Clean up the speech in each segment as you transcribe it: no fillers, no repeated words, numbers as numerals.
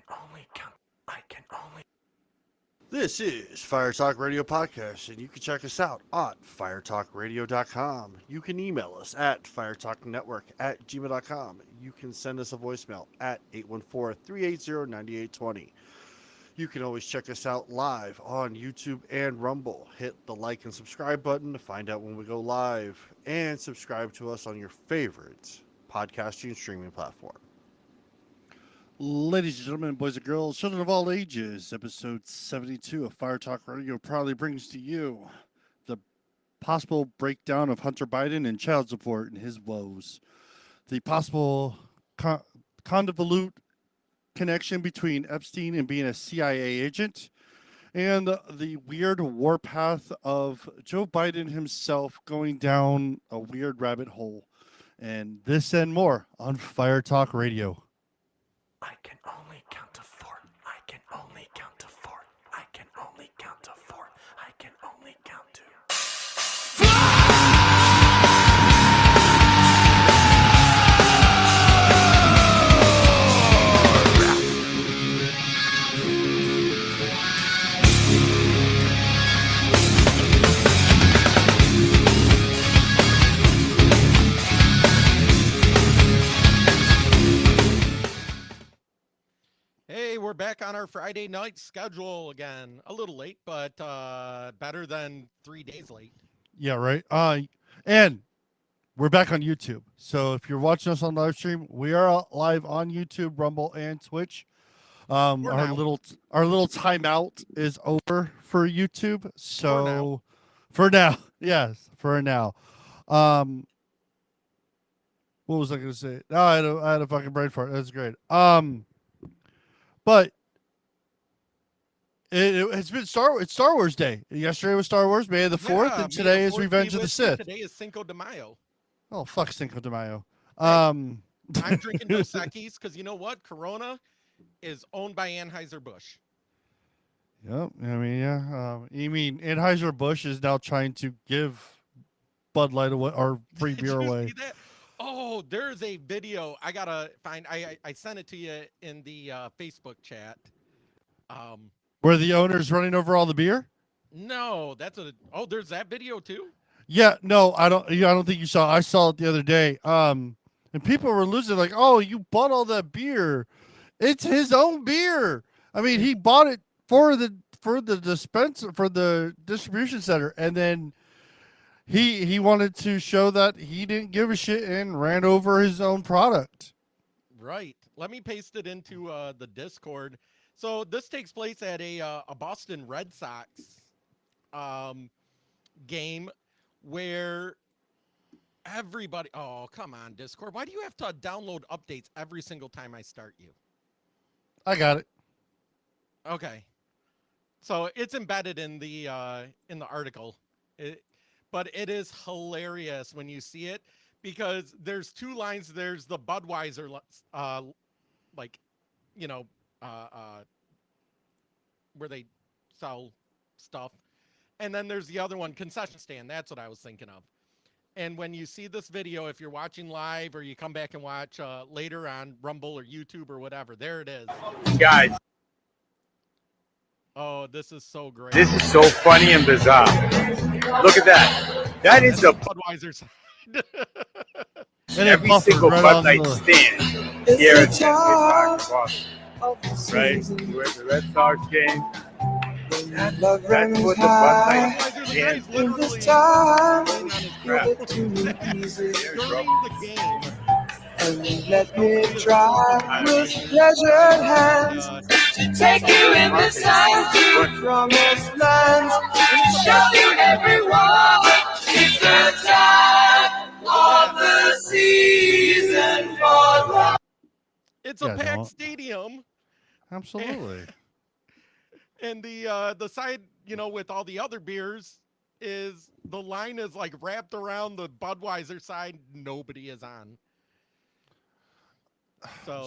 only count. I can only. This is Fire Talk Radio Podcast, and you can check us out on firetalkradio.com. You can email us at firetalknetwork@gmail.com. You can send us a voicemail at 814-380-9820. You can always check us out live on YouTube and Rumble. Hit the like and subscribe button to find out when we go live, and subscribe to us on your favorite podcasting and streaming platform. Ladies and gentlemen, boys and girls, children of all ages, episode 72 of Fire Talk Radio proudly brings to you the possible breakdown of Hunter Biden and child support and his woes, the possible convolute connection between Epstein and being a CIA agent, and the weird warpath of Joe Biden himself going down a weird rabbit hole. And this and more on Fire Talk Radio. I can only count to four. I can only count to four. I can only count to four. I can only count to. Hey, we're back on our Friday night schedule again. A little late, but better than 3 days late. Yeah, right. And we're back on YouTube. So if you're watching us on live stream, we are live on YouTube, Rumble, and Twitch. Our now. little timeout is over for YouTube. So for now, yes, for now. What was I going to say? No, I had a fucking brain fart. That's great. But it's been it's Star Wars Day. Yesterday was Star Wars, May the 4th, and today is Revenge of the Sith. Today is Cinco de Mayo. Oh, fuck Cinco de Mayo. I'm drinking Dos Equis because you know what? Corona is owned by Anheuser-Busch. Yep. I mean, yeah. You mean Anheuser-Busch is now trying to give Bud Light away or free Did beer you away. see that? Oh, there's a video. I gotta find. I sent it to you in the Facebook chat. Where the owner's running over all the beer? No, that's a. Oh, there's that video too. Yeah, no, I don't. Yeah, I don't think you saw. I saw it the other day. And people were losing like, "Oh, you bought all that beer? It's his own beer." I mean, he bought it for the dispenser for the distribution center, and then he wanted to show that he didn't give a shit and ran over his own product. Right. Let me paste it into the Discord. So this takes place at a Boston Red Sox game where everybody. Oh, come on, Discord. Why do you have to download updates every single time I start you? I got it. Okay. So it's embedded in the article. But it is hilarious when you see it because there's two lines. There's the Budweiser, like, you know, where they sell stuff. And then there's the other one, concession stand. That's what I was thinking of. And when you see this video, if you're watching live or you come back and watch later on Rumble or YouTube or whatever, there it is. Guys, Oh, this is so great. this is so funny and bizarre. Look at that. That is the Budweiser side. And every Buffer single right Bud on Light the- stand here at Fenway Park, Boston. Right? We're at the Red Sox game. That's what the Bud Light Budweiser's stand literally is. laying on his Crap. crap during the game. And let me try with pleasured hands to take you in the signs to promised lands and show you everyone. It's the time of the season for love. It's a Yeah, packed don't. stadium, Absolutely. and the side, you know, with all the other beers, is the line is like wrapped around the Budweiser side. Nobody is on.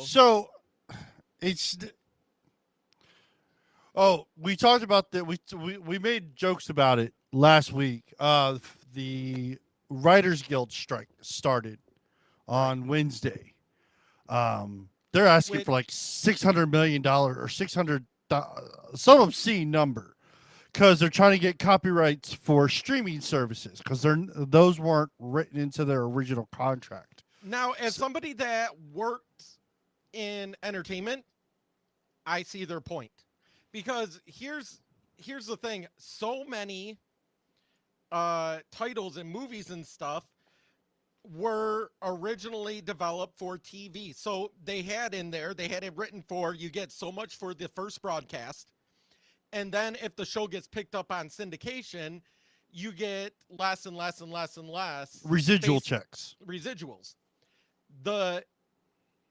So it's we talked about that. We made jokes about it last week. The Writers Guild strike started on Wednesday. They're asking Which- for like $600 million or 600, some obscene number, because they're trying to get copyrights for streaming services because those weren't written into their original contract. Now, as somebody that worked in entertainment, I see their point. Because here's the thing. So many titles and movies and stuff were originally developed for TV. So they had it written for, you get so much for the first broadcast. And then if the show gets picked up on syndication, you get less and less and less and less Residual checks. residuals. The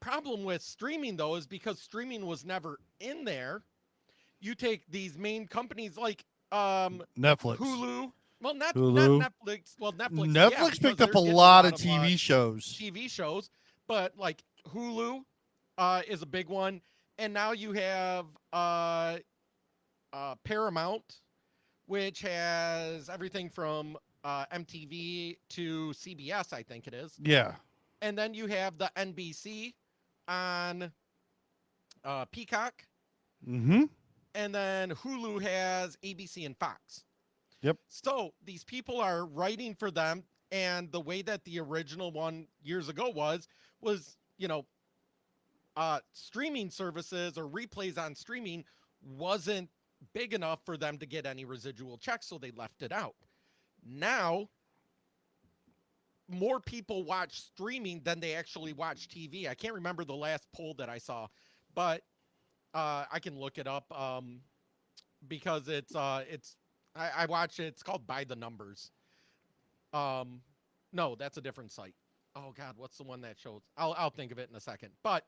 problem with streaming, though, is because streaming was never in there. You take these main companies like Netflix. Hulu. Well, not Hulu. Netflix. Well, Netflix. Netflix yeah, because picked up they're a getting lot of of, TV shows. TV shows, but like Hulu is a big one, and now you have Paramount, which has everything from MTV to CBS, I think it is. Yeah. And then you have the NBC on Peacock, Mm-hmm. and then Hulu has ABC and Fox. Yep. So these people are writing for them, and the way that the original one years ago was streaming services or replays on streaming wasn't big enough for them to get any residual checks, so they left it out. Now, more people watch streaming than they actually watch TV. I can't remember the last poll that I saw, but I can look it up because I watch it. It's called By the Numbers. No, that's a different site. Oh God, what's the one that shows? I'll think of it in a second. But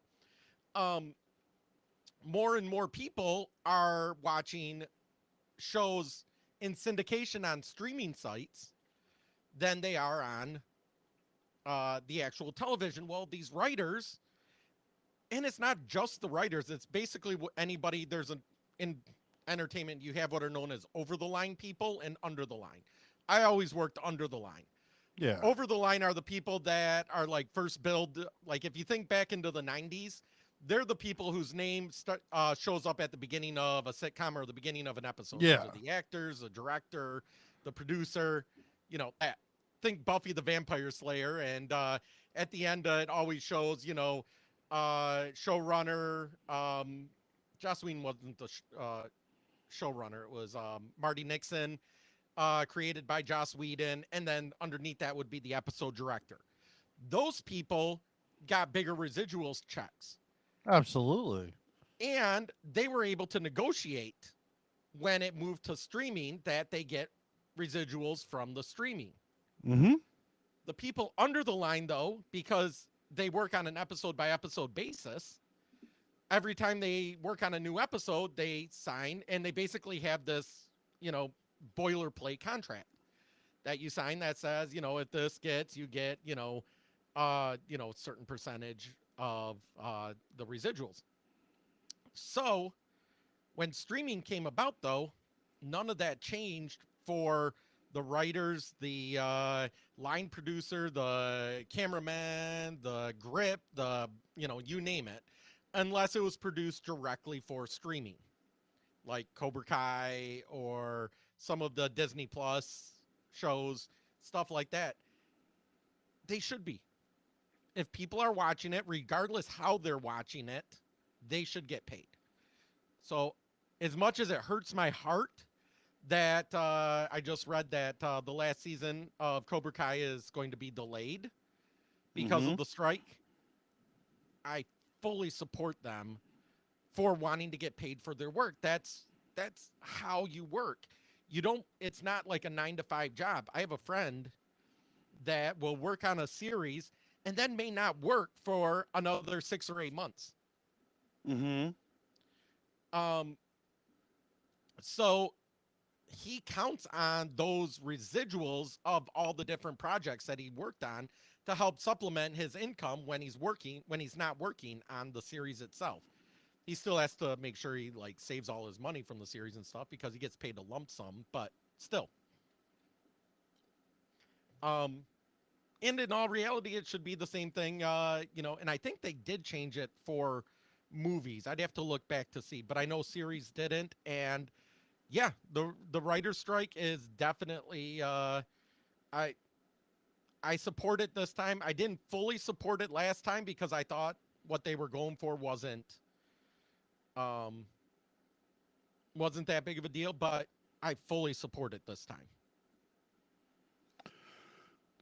more and more people are watching shows in syndication on streaming sites than they are on the actual television. Well, these writers, and it's not just the writers, it's basically anybody. In entertainment, you have what are known as over the line people and under the line. I always worked under the line. Yeah. Over the line are the people that are like first billed. Like if you think back into the 90s, they're the people whose name shows up at the beginning of a sitcom or the beginning of an episode. Yeah. Those are the actors, the director, the producer, think Buffy the Vampire Slayer. And at the end, it always shows, showrunner. Joss Whedon wasn't the showrunner. It was Marty Nixon, created by Joss Whedon. And then underneath that would be the episode director. Those people got bigger residuals checks. Absolutely. And they were able to negotiate when it moved to streaming that they get residuals from the streaming. Mm-hmm. The people under the line, though, because they work on an episode by episode basis, every time they work on a new episode, they sign, and they basically have this, boilerplate contract that you sign that says, if this gets, you get, certain percentage of the residuals. So when streaming came about, though, none of that changed for the writers, the line producer, the cameraman, the grip, you name it, unless it was produced directly for streaming, like Cobra Kai or some of the Disney Plus shows, stuff like that. They should be. If people are watching it, regardless how they're watching it, they should get paid. So as much as it hurts my heart that I just read that the last season of Cobra Kai is going to be delayed because of the strike, I fully support them for wanting to get paid for their work. That's how you work. It's not like a 9-to-5 job. I have a friend that will work on a series and then may not work for another 6 or 8 months. Mm-hmm. So he counts on those residuals of all the different projects that he worked on to help supplement his income when he's not working on the series itself. He still has to make sure he saves all his money from the series and stuff because he gets paid a lump sum, but still. And in all reality, it should be the same thing, and I think they did change it for movies. I'd have to look back to see, but I know series didn't. And yeah, the writer's strike is definitely, I support it this time. I didn't fully support it last time because I thought what they were going for wasn't that big of a deal, but I fully support it this time.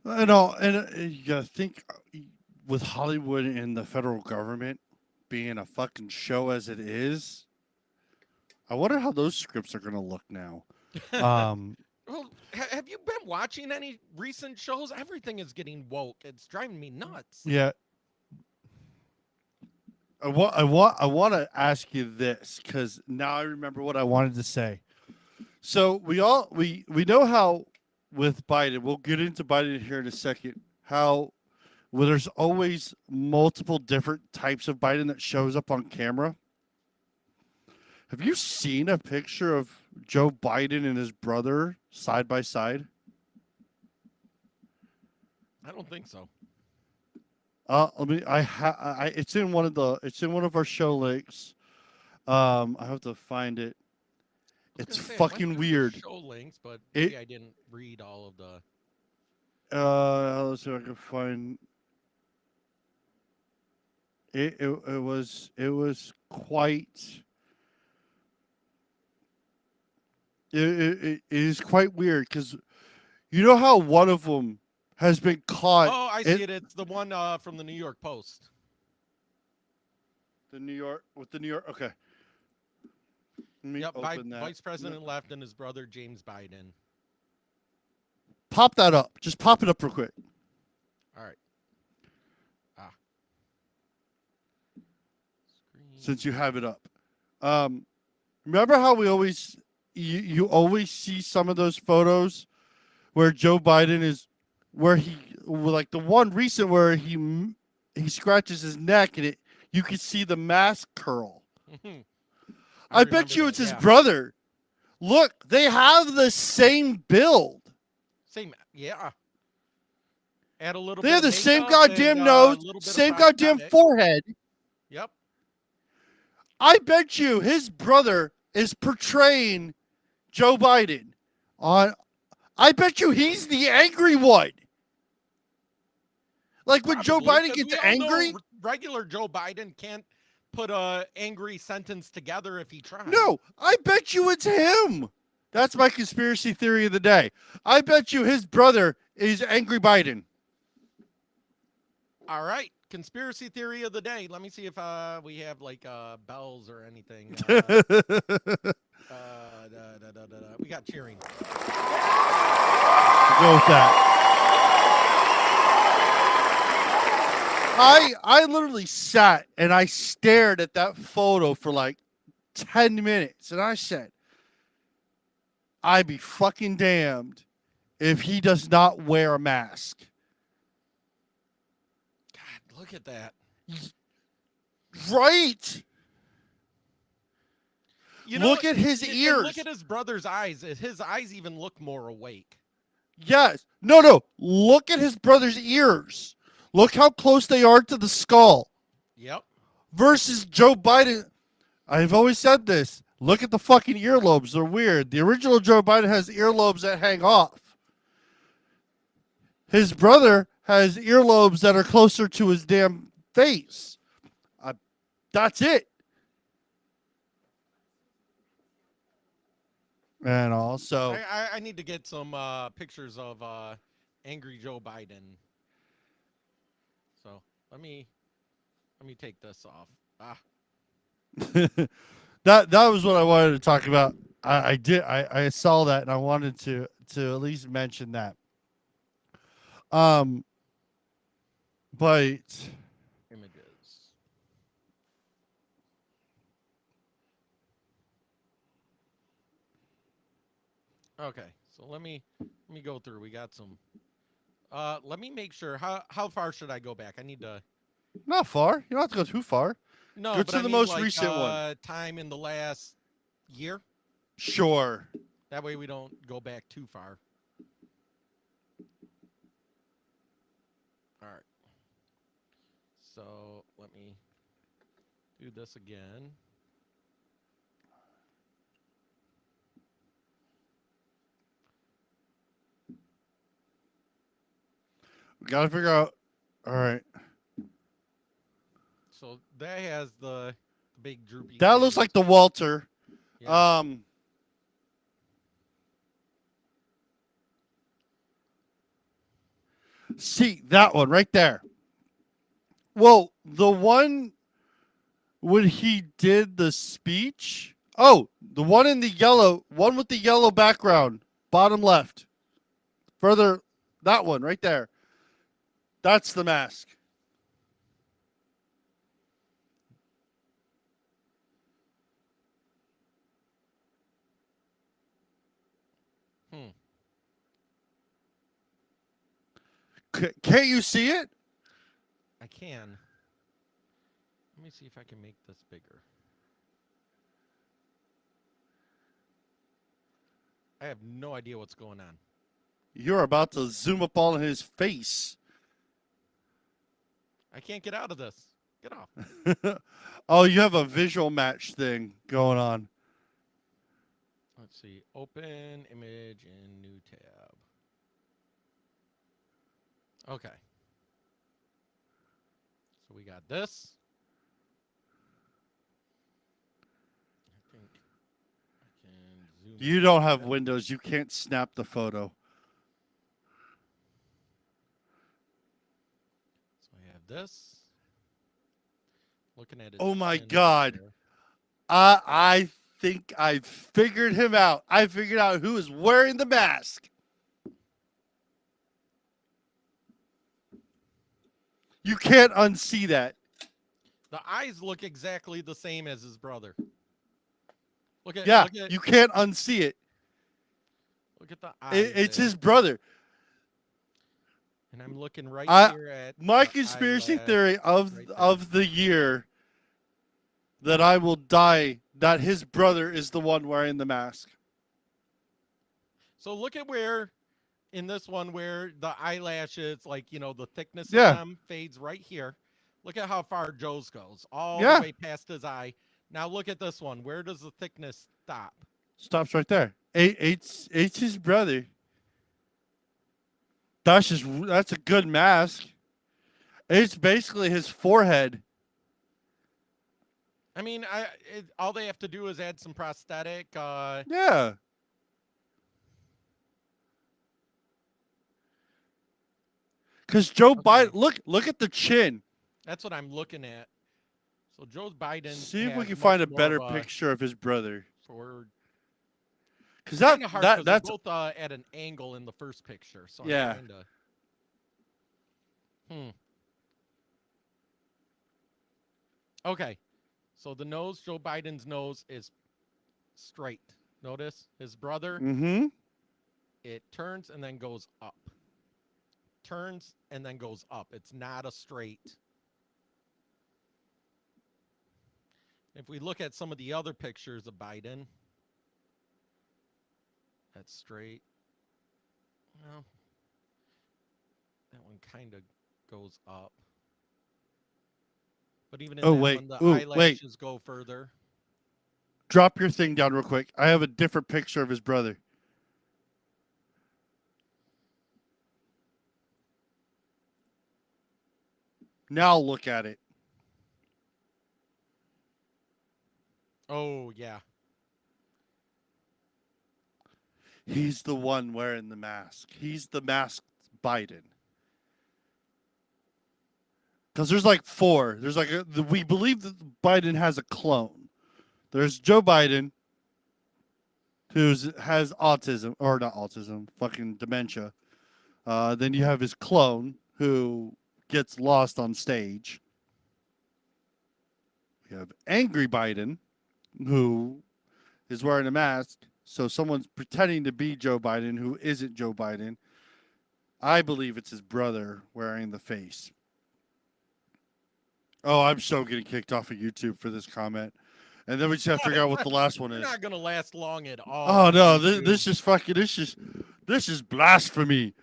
I know, and you gotta think with Hollywood and the federal government being a fucking show as it is. I wonder how those scripts are gonna look now. Well, have you been watching any recent shows? Everything is getting woke. It's driving me nuts. Yeah. I want to ask you this because now I remember what I wanted to say. So we know how with Biden, we'll get into Biden here in a second, how there's always multiple different types of Biden that shows up on camera. Have you seen a picture of Joe Biden and his brother side by side? I don't think so. It's in one of our show links. I have to find it. It's fucking weird. Show links, but maybe I didn't read all of the. Let's see if I can find. It was quite. It is quite weird because you know how one of them has been caught. Oh, I see it. It's the one from the New York Post. The New York. Okay. Let me open that. Vice President left and his brother James Biden. Pop that up. Just pop it up real quick. All right. Since you have it up. Remember how we always you always see some of those photos where Joe Biden is where he like the one recent where he scratches his neck and you can see the mask curl. I bet you it's his brother. Look, they have the same build. Same, yeah. Add a little. They have the same goddamn nose, same goddamn forehead. Yep. I bet you his brother is portraying Joe Biden on. I bet you he's the angry one. Like when Joe Biden gets angry, regular Joe Biden can't put a angry sentence together if he tries. No, I bet you it's him. That's my conspiracy theory of the day. I bet you his brother is angry Biden. All right. Conspiracy theory of the day. Let me see if we have like bells or anything. We got cheering. Go with that. I literally sat and I stared at that photo for like 10 minutes and I said, I'd be fucking damned if he does not wear a mask. God, look at that. Right. Look at his ears. Look at his brother's eyes. His eyes even look more awake. Yes. No. Look at his brother's ears. Look how close they are to the skull. Yep. Versus Joe Biden. I've always said this. Look at the fucking earlobes. They're weird. The original Joe Biden has earlobes that hang off. His brother has earlobes that are closer to his damn face. That's it. And also, I need to get some pictures of angry Joe Biden. So let me take this off. that was what I wanted to talk about. I saw that and I wanted to at least mention that. But Images. Okay, so let me go through. We got some. Let me make sure. How far should I go back? I need to. Not far. You don't have to go too far. No, go but to the mean, most like, recent one. Time in the last year. Sure. That way we don't go back too far. So let me do this again. We gotta figure out. All right. So that has the big droopy. That looks ears. like the Walter. Yeah. See that one right there. Well, the one when he did the speech. Oh, the one in the yellow, one with the yellow background, bottom left. Further, that one right there. That's the mask. Can't you see it? I can. Let me see if I can make this bigger. I have no idea what's going on. You're about to zoom up all in his face. I can't get out of this. Get off. Oh, you have a visual match thing going on. Let's see. Open image in new tab. Okay. So we got this. I think I can zoom. You don't have Windows. You can't snap the photo. So I have this. Looking at it. Oh my God. I think I figured him out. I figured out who is wearing the mask. You can't unsee that. The eyes look exactly the same as his brother. Look at Yeah, look at, you can't unsee it. look at the eyes. It's there. his brother. And I'm looking right I- here at My the conspiracy eyelash. theory of right there. of the year that I will die, that his brother is the one wearing the mask. So look at where in this one where the eyelashes, like, you know, the thickness Yeah. of them fades right here. Look at how far Joe's goes, all Yeah. the way past his eye. Now look at this one. Where does the thickness stop? Stops right there. It's his brother. That's a good mask. It's basically his forehead. I mean, all they have to do is add some prosthetic. Yeah. Because Joe Biden, look at the chin. That's what I'm looking at. So Joe Biden. See if we has can much find a more better of picture of his brother. For Because kind of hard because that's they're both at an angle in the first picture. So Yeah. I'm kinda, Okay, so the nose, Joe Biden's nose is straight. Notice his brother, mm-hmm. it turns and then goes up. Turns and then goes up. It's not a straight. If we look at some of the other pictures of Biden, that's straight. Well, that one kind of goes up. But even in Oh, that wait. one, the Ooh, wait. eyelashes go further. Drop your thing down real quick. I have a different picture of his brother. Now look at it. Oh, yeah. He's the one wearing the mask. He's the masked Biden. Because there's like four. There's like we believe that Biden has a clone. There's Joe Biden, who has autism, or not autism, fucking dementia. Then you have his clone, who gets lost on stage. We have angry Biden, who is wearing a mask. So someone's pretending to be Joe Biden who isn't Joe Biden. I believe it's his brother wearing the face. Oh, I'm so getting kicked off of YouTube for this comment. And then we just have to figure out what the last one You're is. not gonna last long at all. Oh no, dude. this is fucking this is blasphemy.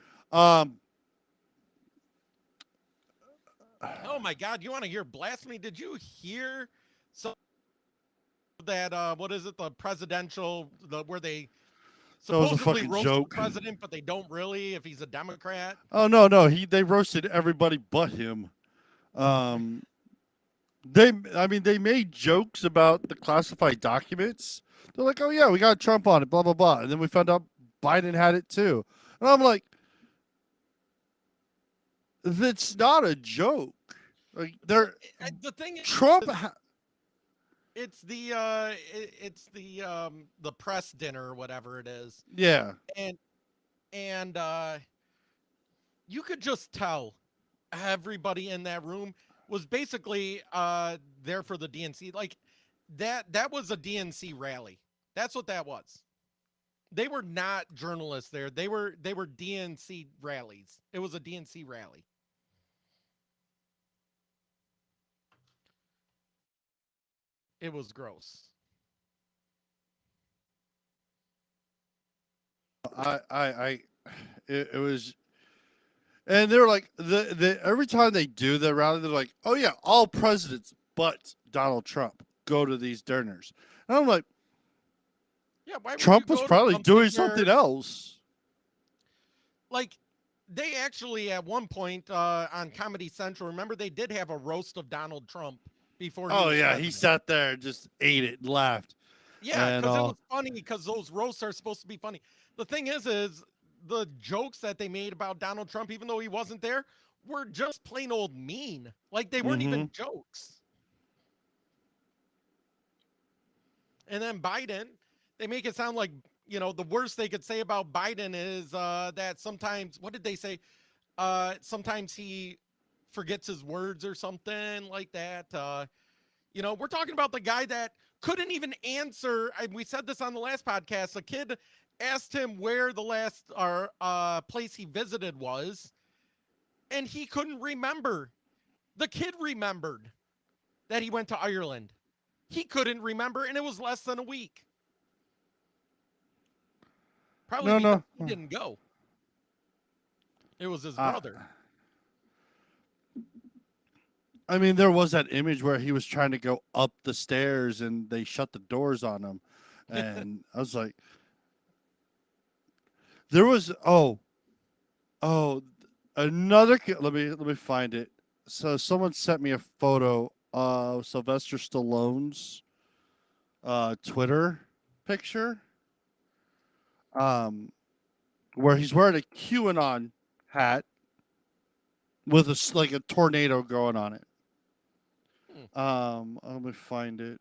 Hell, Oh my God! You want to hear blasphemy? Did you hear so that what is it? The presidential, where they That was a supposedly fucking roast joke. the president, but they don't really if he's a Democrat. Oh no, they roasted everybody but him. Um, I mean, they made jokes about the classified documents. They're like, "Oh yeah, we got Trump on it, blah blah blah," and then we found out Biden had it too. And I'm like, "That's not a joke." Like, they're The thing is, Trump. it's the press dinner or whatever it is, Yeah, and you could just tell everybody in that room was basically there for the DNC. Like that was a DNC rally. That's what that was. They were not journalists there. They were DNC rallies. It was a DNC rally. It was gross. it was, and they're like the every time they do the rally, they're like, "Oh yeah, all presidents but Donald Trump go to these dinners," and I'm like, Yeah, why would Trump you was go to probably something doing where- something else. Like they actually at one point on Comedy Central, remember they did have a roast of Donald Trump before. Oh was yeah, he president. sat there and just ate it and laughed. Yeah, and because it all. was funny. Because those roasts are supposed to be funny. The thing is the jokes that they made about Donald Trump, even though he wasn't there, were just plain old mean. Like they weren't even jokes. And then Biden, they make it sound like, the worst they could say about Biden is that sometimes, what did they say? Sometimes he forgets his words or something like that. We're talking about the guy that couldn't even answer. We said this on the last podcast. A kid asked him where the last place he visited was, and he couldn't remember. The kid remembered that he went to Ireland. He couldn't remember, and it was less than a week. Probably because he didn't go. It was his brother. I mean, there was that image where he was trying to go up the stairs and they shut the doors on him, and I was like, there was another. Let me find it. So someone sent me a photo of Sylvester Stallone's Twitter picture, where he's wearing a QAnon hat with like a tornado going on it. Let me find it.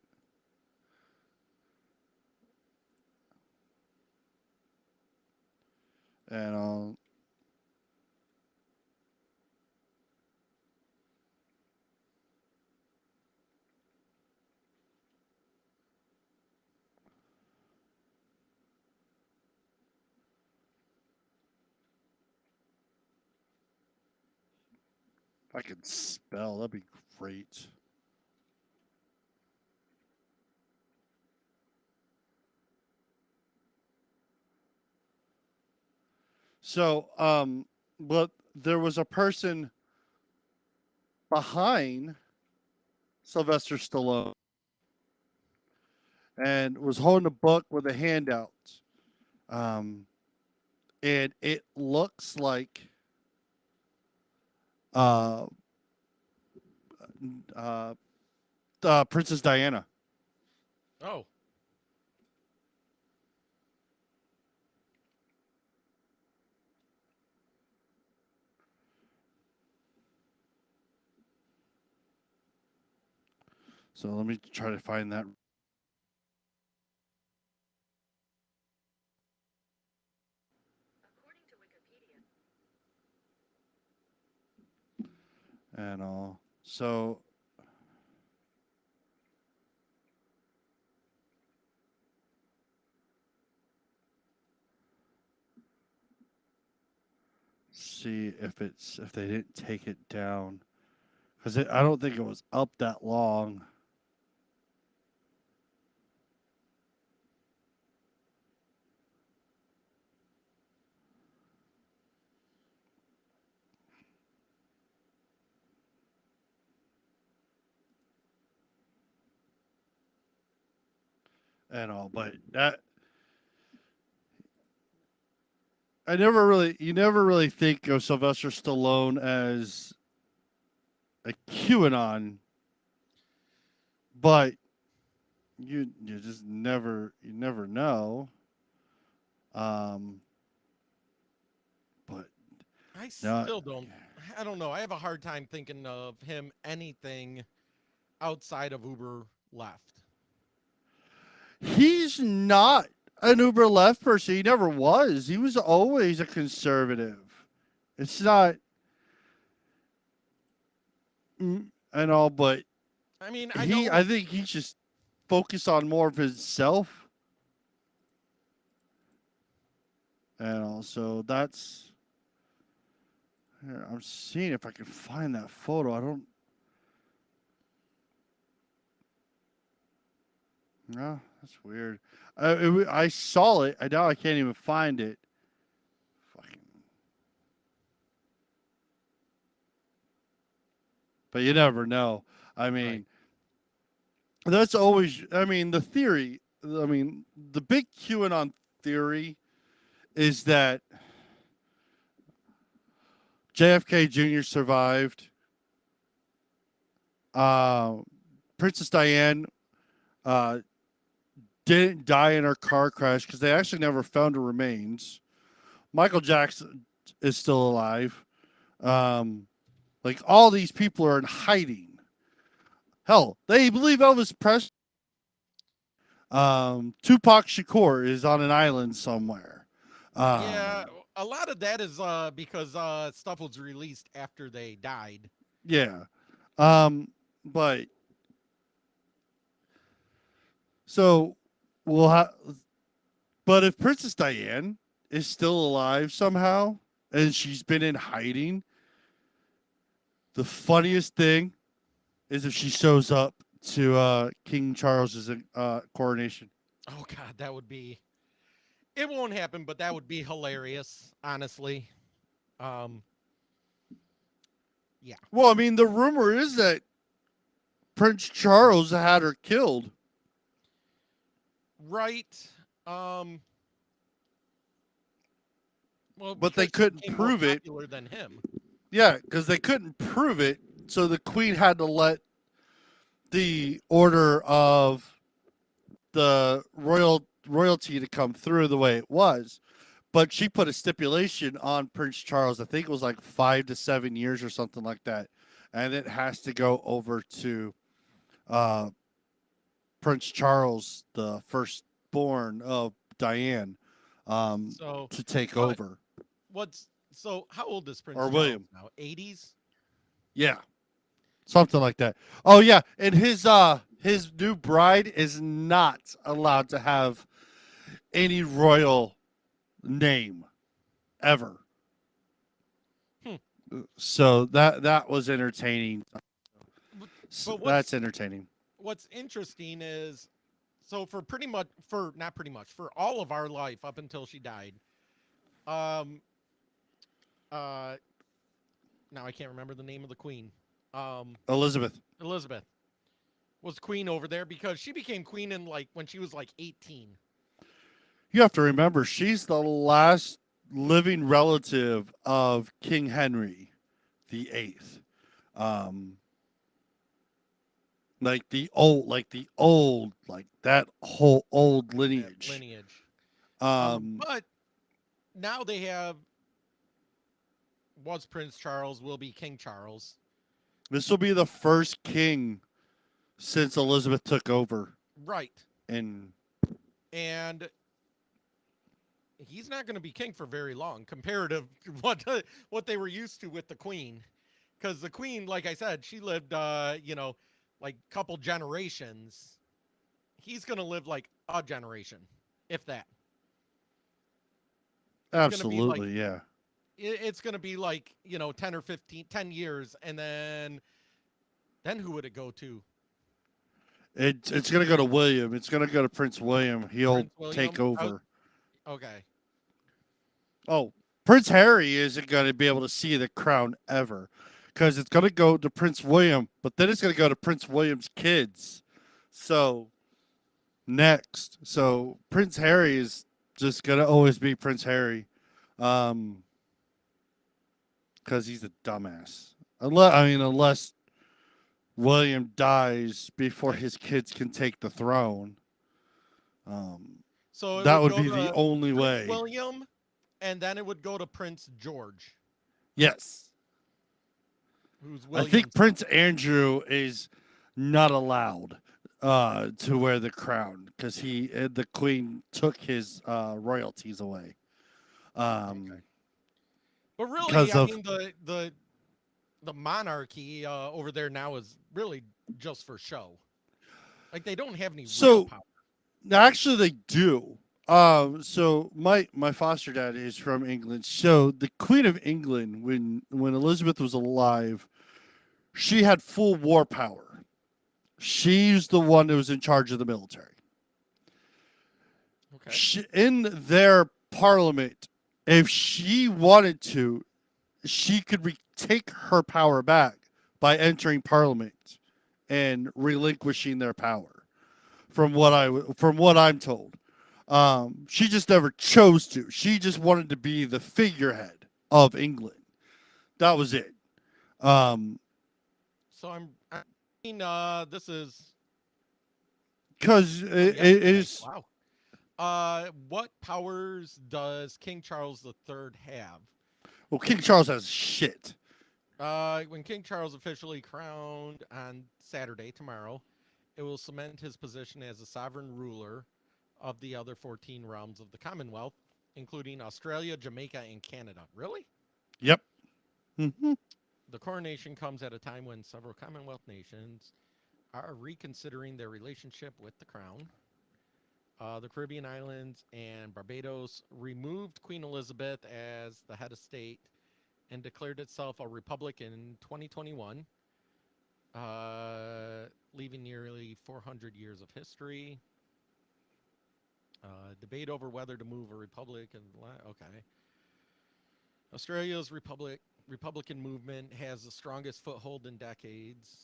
And if I could spell, that'd be great. So, but there was a person behind Sylvester Stallone and was holding a book with a handout. And it looks like Princess Diana. Oh. So let me try to find that. And all. So see if they didn't take it down, because I don't think it was up that long. and all, but that you never really think of Sylvester Stallone as a QAnon, but you just never know. But I no, still don't. I don't know. I have a hard time thinking of him anything outside of Uber left. he's not an uber left person. He never was. He was always a conservative. It's not, and all, but I mean, I know. I think he's just focused on more of himself, and also that's. Here, I'm seeing if I can find that photo. I don't. No, that's weird. I saw it. I now I can't even find it. Fucking. But you never know. I mean, that's always. I mean, the theory. I mean, the big QAnon theory is that JFK Jr. survived. Princess Diane didn't die in her car crash because they actually never found her remains. Michael Jackson is still alive. Like all these people are in hiding. Hell, they believe Elvis Presley. Tupac Shakur is on an island somewhere. Yeah, a lot of that is because stuff was released after they died. Yeah. But so we'll have, but if Princess Diane is still alive somehow and she's been in hiding, the funniest thing is if she shows up to King Charles's coronation. Oh God, that would be. It won't happen, but that would be hilarious, honestly. Yeah. Well, I mean, the rumor is that Prince Charles had her killed. Right. Well, But they because she couldn't became more prove it. popular than him. Yeah, because they couldn't prove it, so the queen had to let the order of the royalty to come through the way it was. But she put a stipulation on Prince Charles. I think it was like 5 to 7 years or something like that, and it has to go over to Prince Charles, the firstborn of Diane, So to take what- over. how old is Prince Or Charles William. now? 80s? Yeah. Something like that. Oh yeah, and his new bride is not allowed to have any royal name ever. So that was entertaining. So But that's entertaining. what's interesting is for not pretty much for all of our life up until she died. Now I can't remember the name of the queen. Elizabeth. Elizabeth was queen over there because she became queen in when she was 18. You have to remember she's the last living relative of King Henry the Eighth. Like that whole old lineage. But now they have was Prince Charles, will be King Charles. This will be the first king since Elizabeth took over. Right. And he's not going to be king for very long comparative to what they were used to with the queen. Because the queen, like I said, she lived, couple generations. He's going to live like a generation, if that. absolutely, yeah. It's going to be 10 or 10 years. And then who would it go to? It's going to go to William. It's going to go to Prince William. He'll take over. Okay. Oh, Prince Harry isn't going to be able to see the crown ever because it's going to go to Prince William, but then it's going to go to Prince William's kids. So next. So Prince Harry is just gonna always be Prince Harry, because he's a dumbass. Unless William dies before his kids can take the throne, So it that would go be the to only Prince way. William, and then it would go to Prince George, Yes, who's I William's think Prince Andrew is not allowed to wear the crown because the Queen took his royalties away. Okay. But really, because I of- mean, the monarchy over there now is really just for show. Like they don't have any real So- power. Actually, they do. So my foster dad is from England. So the Queen of England, when Elizabeth was alive, she had full war power. She's the one that was in charge of the military. Okay. In their parliament, if she wanted to, she could take her power back by entering parliament and relinquishing their power. From what I'm told, she just never chose to. She just wanted to be the figurehead of England. That was it. So I mean, this is Because it yesterday. is. Wow. What powers does King Charles III have? Well, King Charles has shit. When King Charles officially crowned on Saturday, tomorrow, it will cement his position as a sovereign ruler of the other 14 realms of the Commonwealth, including Australia, Jamaica, and Canada. Really? Yep. Mm-hmm. The coronation comes at a time when several Commonwealth nations are reconsidering their relationship with the crown. The Caribbean islands and Barbados removed Queen Elizabeth as the head of state and declared itself a republic in 2021, leaving nearly 400 years of history. Debate over whether to move a republic and okay. Australia's Republican movement has the strongest foothold in decades.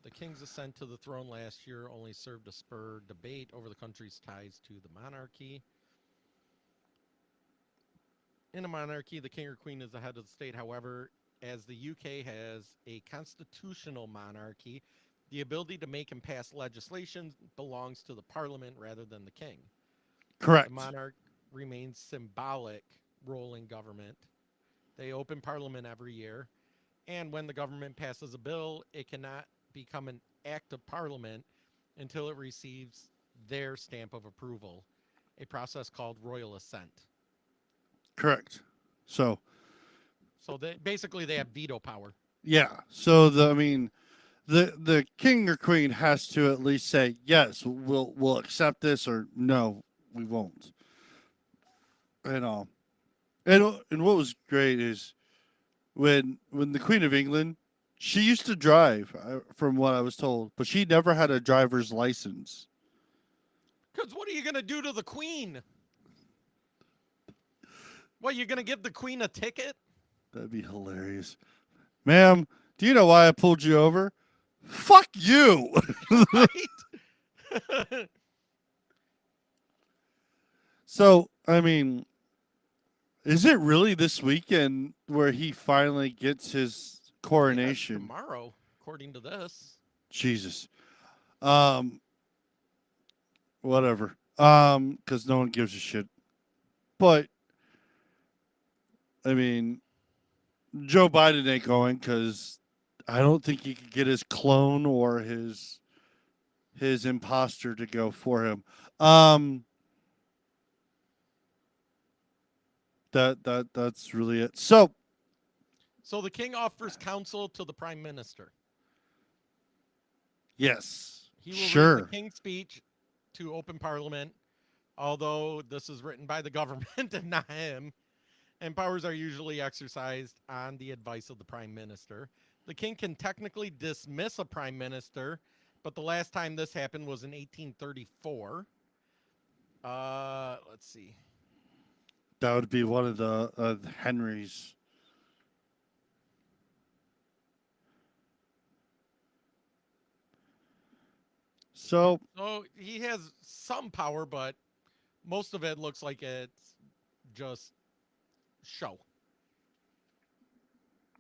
The king's ascent to the throne last year only served to spur debate over the country's ties to the monarchy. In a monarchy, the king or queen is the head of the state. However, as the UK has a constitutional monarchy, the ability to make and pass legislation belongs to the parliament rather than the king. Correct. The monarch remains symbolic role in government. They open parliament every year, and when the government passes a bill, it cannot become an act of parliament until it receives their stamp of approval, a process called royal assent. Correct. So Basically they have veto power. yeah. So the king or queen has to at least say yes, we'll accept this, or no, we won't. And what was great is when the Queen of England, she used to drive, from what I was told, but she never had a driver's license. Because what are you going to do to the queen? What, you're going to give the queen a ticket? That'd be hilarious. Ma'am, do you know why I pulled you over? Fuck you. Right? So, I mean, is it really this weekend where he finally gets his coronation? Tomorrow, according to this. Jesus. Whatever. Because no one gives a shit. But I mean, Joe Biden ain't going because I don't think he could get his clone or his imposter to go for him. That's really it. So the king offers counsel to the prime minister. yes, He will sure. read the king's speech to open parliament, although this is written by the government and not him, and powers are usually exercised on the advice of the prime minister. The king can technically dismiss a prime minister, but the last time this happened was in 1834. Let's see. That would be one of the Henrys. So So he has some power, but most of it looks like it's just show.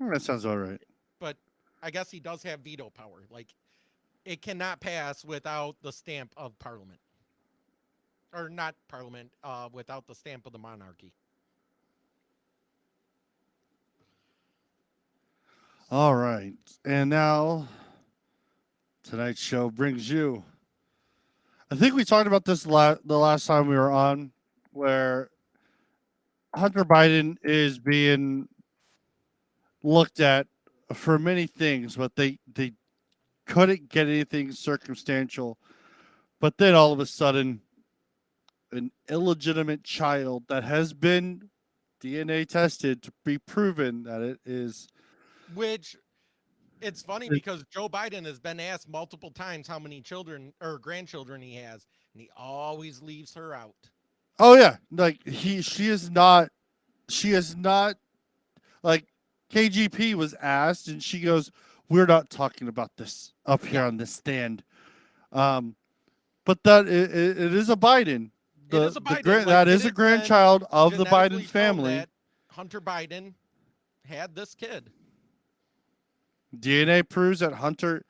that sounds all right. But I guess he does have veto power. Like it cannot pass without the stamp of Parliament, or not Parliament, without the stamp of the monarchy. All right. And now tonight's show brings you. I think we talked about this the last time we were on, where Hunter Biden is being looked at for many things, but they couldn't get anything circumstantial. But then all of a sudden, an illegitimate child that has been DNA tested to be proven that it is. Which it's funny because Joe Biden has been asked multiple times how many children or grandchildren he has, and he always leaves her out. Oh yeah, like she is not like KGP was asked, and she goes, "We're not talking about this up here on this stand." But that it is a Biden. It is a Biden. Like, that it is a has been grandchild of the genetically Biden shown family. that Hunter Biden had this kid. DNA proves that Hunter.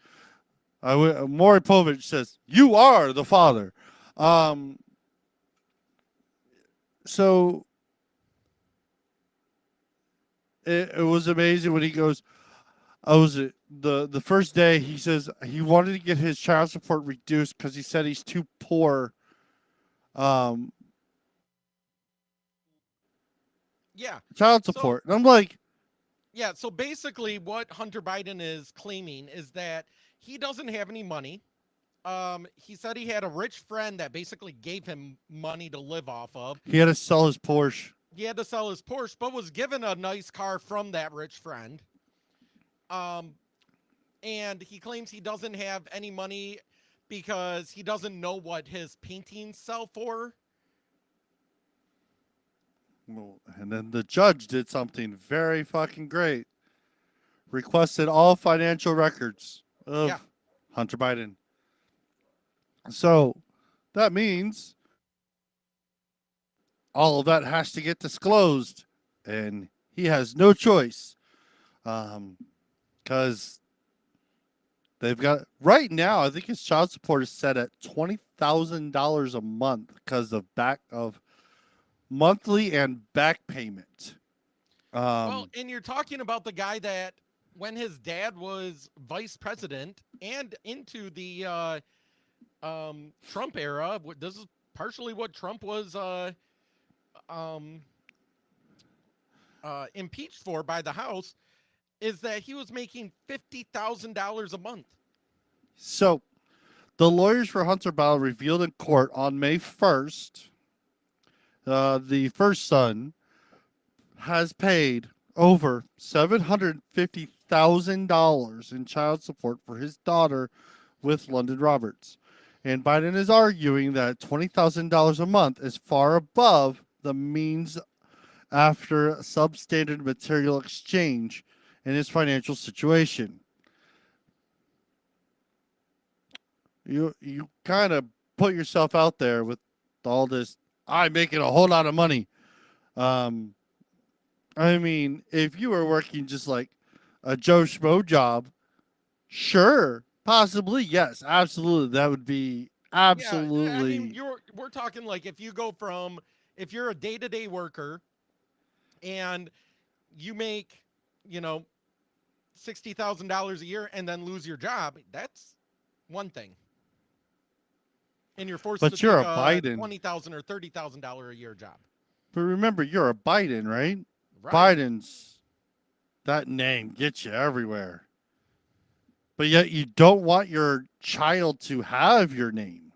Maury Povich says, "You are the father." So it was amazing when he goes. I was the first day. He says he wanted to get his child support reduced because he said he's too poor. Yeah. Child So- support. And I'm like, Yeah, so basically what Hunter Biden is claiming is that he doesn't have any money. He said he had a rich friend that basically gave him money to live off of. he had to sell his Porsche. He had to sell his Porsche, but was given a nice car from that rich friend. And he claims he doesn't have any money because he doesn't know what his paintings sell for. Well, and then the judge did something very fucking great. Requested all financial records of Yeah. Hunter Biden. So that means all of that has to get disclosed, and he has no choice. Because they've got right now, I think his child support is set at $20,000 a month because of monthly and back payment. Well, and you're talking about the guy that when his dad was vice president and into the Trump era, this is partially what Trump was impeached for by the House, is that he was making $50,000 a month. So the lawyers for Hunter Biden revealed in court on May 1st, the first son has paid over $750,000 in child support for his daughter with London Roberts. And Biden is arguing that $20,000 a month is far above the means after substandard material exchange in his financial situation. You kind of put yourself out there with all this. I'm making a whole lot of money. I mean, if you were working just like a Joe Schmo job, sure, possibly, yes, absolutely, that would be absolutely. Yeah, I mean, we're talking like if you're a day-to-day worker and you make, $60,000 a year and then lose your job, that's one thing. And you're forced But to you're take a Biden. $20,000 or $30,000 a year job. But remember, you're a Biden, right? Right. Biden's that name gets you everywhere. But yet you don't want your child to have your name.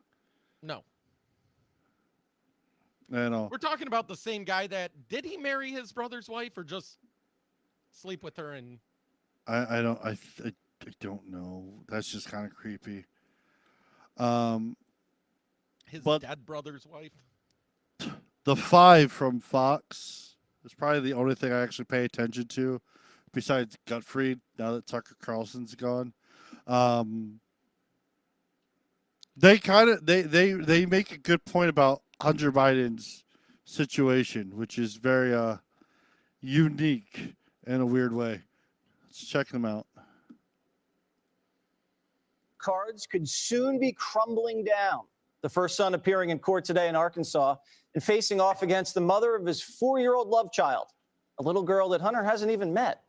No. I know. We're talking about the same guy that did he marry his brother's wife or just sleep with her and I don't know. That's just kind of creepy. his But- dead brother's wife? The 5 from Fox is probably the only thing I actually pay attention to, besides Gutfried. Now that Tucker Carlson's gone, They make a good point about Hunter Biden's situation, which is very unique in a weird way. Let's check them out. Cards could soon be crumbling down. The first son appearing in court today in Arkansas and facing off against the mother of his 4-year-old love child, a little girl that Hunter hasn't even met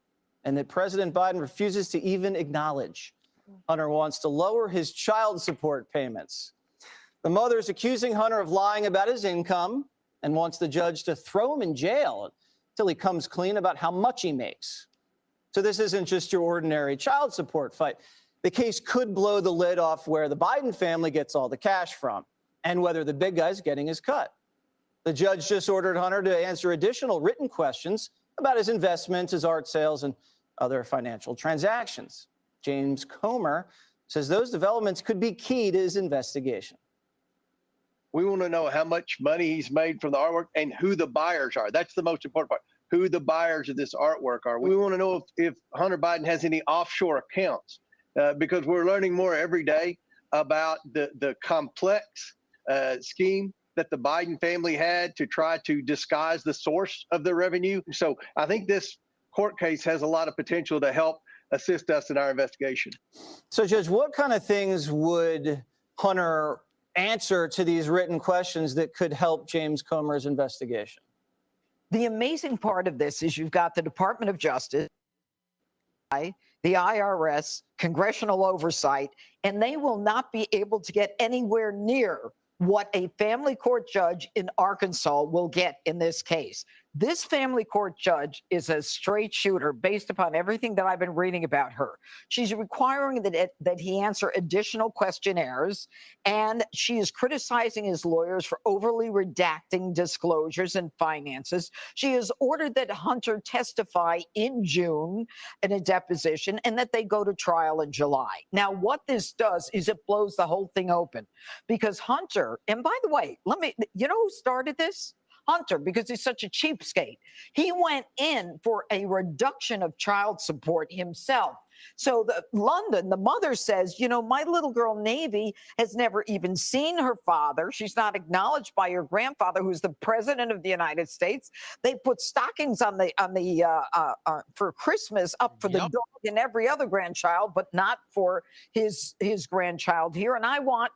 and that President Biden refuses to even acknowledge. Hunter wants to lower his child support payments. The mother is accusing Hunter of lying about his income and wants the judge to throw him in jail until he comes clean about how much he makes. So this isn't just your ordinary child support fight. The case could blow the lid off where the Biden family gets all the cash from and whether the big guy's getting his cut. The judge just ordered Hunter to answer additional written questions about his investments, his art sales, and other financial transactions. James Comer says those developments could be key to his investigation. We want to know how much money he's made from the artwork and who the buyers are. That's the most important part. Who the buyers of this artwork are. We want to know if Hunter Biden has any offshore accounts, because we're learning more every day about the complex scheme that the Biden family had to try to disguise the source of the revenue. So I think this court case has a lot of potential to help assist us in our investigation. So, Judge, what kind of things would Hunter answer to these written questions that could help James Comer's investigation? The amazing part of this is you've got the Department of Justice, the IRS, congressional oversight, and they will not be able to get anywhere near what a family court judge in Arkansas will get in this case. This family court judge is a straight shooter based upon everything that I've been reading about her. She's requiring that he answer additional questionnaires, and she is criticizing his lawyers for overly redacting disclosures and finances. She has ordered that Hunter testify in June in a deposition and that they go to trial in July. Now, what this does is it blows the whole thing open because Hunter, and by the way, you know who started this? Hunter, because he's such a cheapskate. He went in for a reduction of child support himself. So London, the mother says, you know, my little girl Navy has never even seen her father. She's not acknowledged by her grandfather, who's the president of the United States. They put stockings on for Christmas up for the dog and every other grandchild, but not for his grandchild here. And I want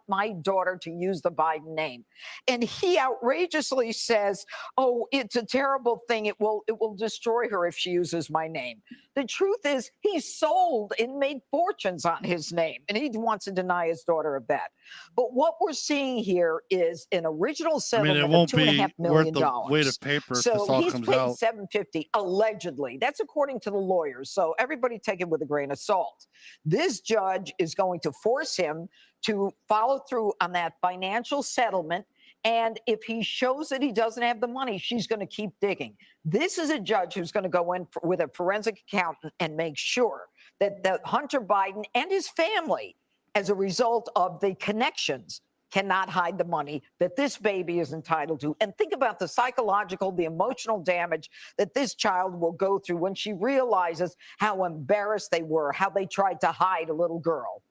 my daughter to use the Biden name. And he outrageously says, oh, it's a terrible thing. It will destroy her if she uses my name. The truth is he sold and made fortunes on his name, and he wants to deny his daughter of that. But what we're seeing here is an original settlement it won't of $2.5 million. be worth the weight of paper if this all he's comes paid out. $750 allegedly. That's according to the lawyers. So everybody take it with a grain of salt. This judge is going to force him to follow through on that financial settlement. And if he shows that he doesn't have the money, she's going to keep digging. This is a judge who's going to go in with a forensic accountant and make sure that Hunter Biden and his family, as a result of the connections, cannot hide the money that this baby is entitled to. And think about the psychological, the emotional damage that this child will go through when she realizes how embarrassed they were, how they tried to hide a little girl.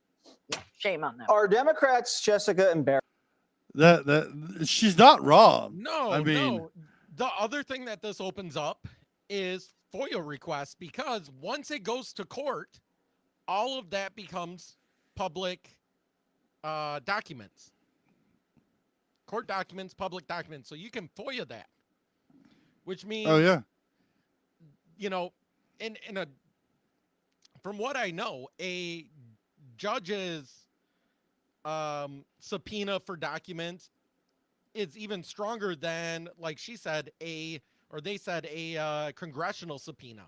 Shame on them. Are Democrats, Jessica, embarrassed? That she's not wrong. No, I mean, no. The other thing that this opens up is FOIA requests, because once it goes to court, all of that becomes public documents. Court documents, public documents. So you can FOIA that, which means, oh yeah, you know, from what I know, a judge's subpoena for documents is even stronger than, like she said, they said a congressional subpoena.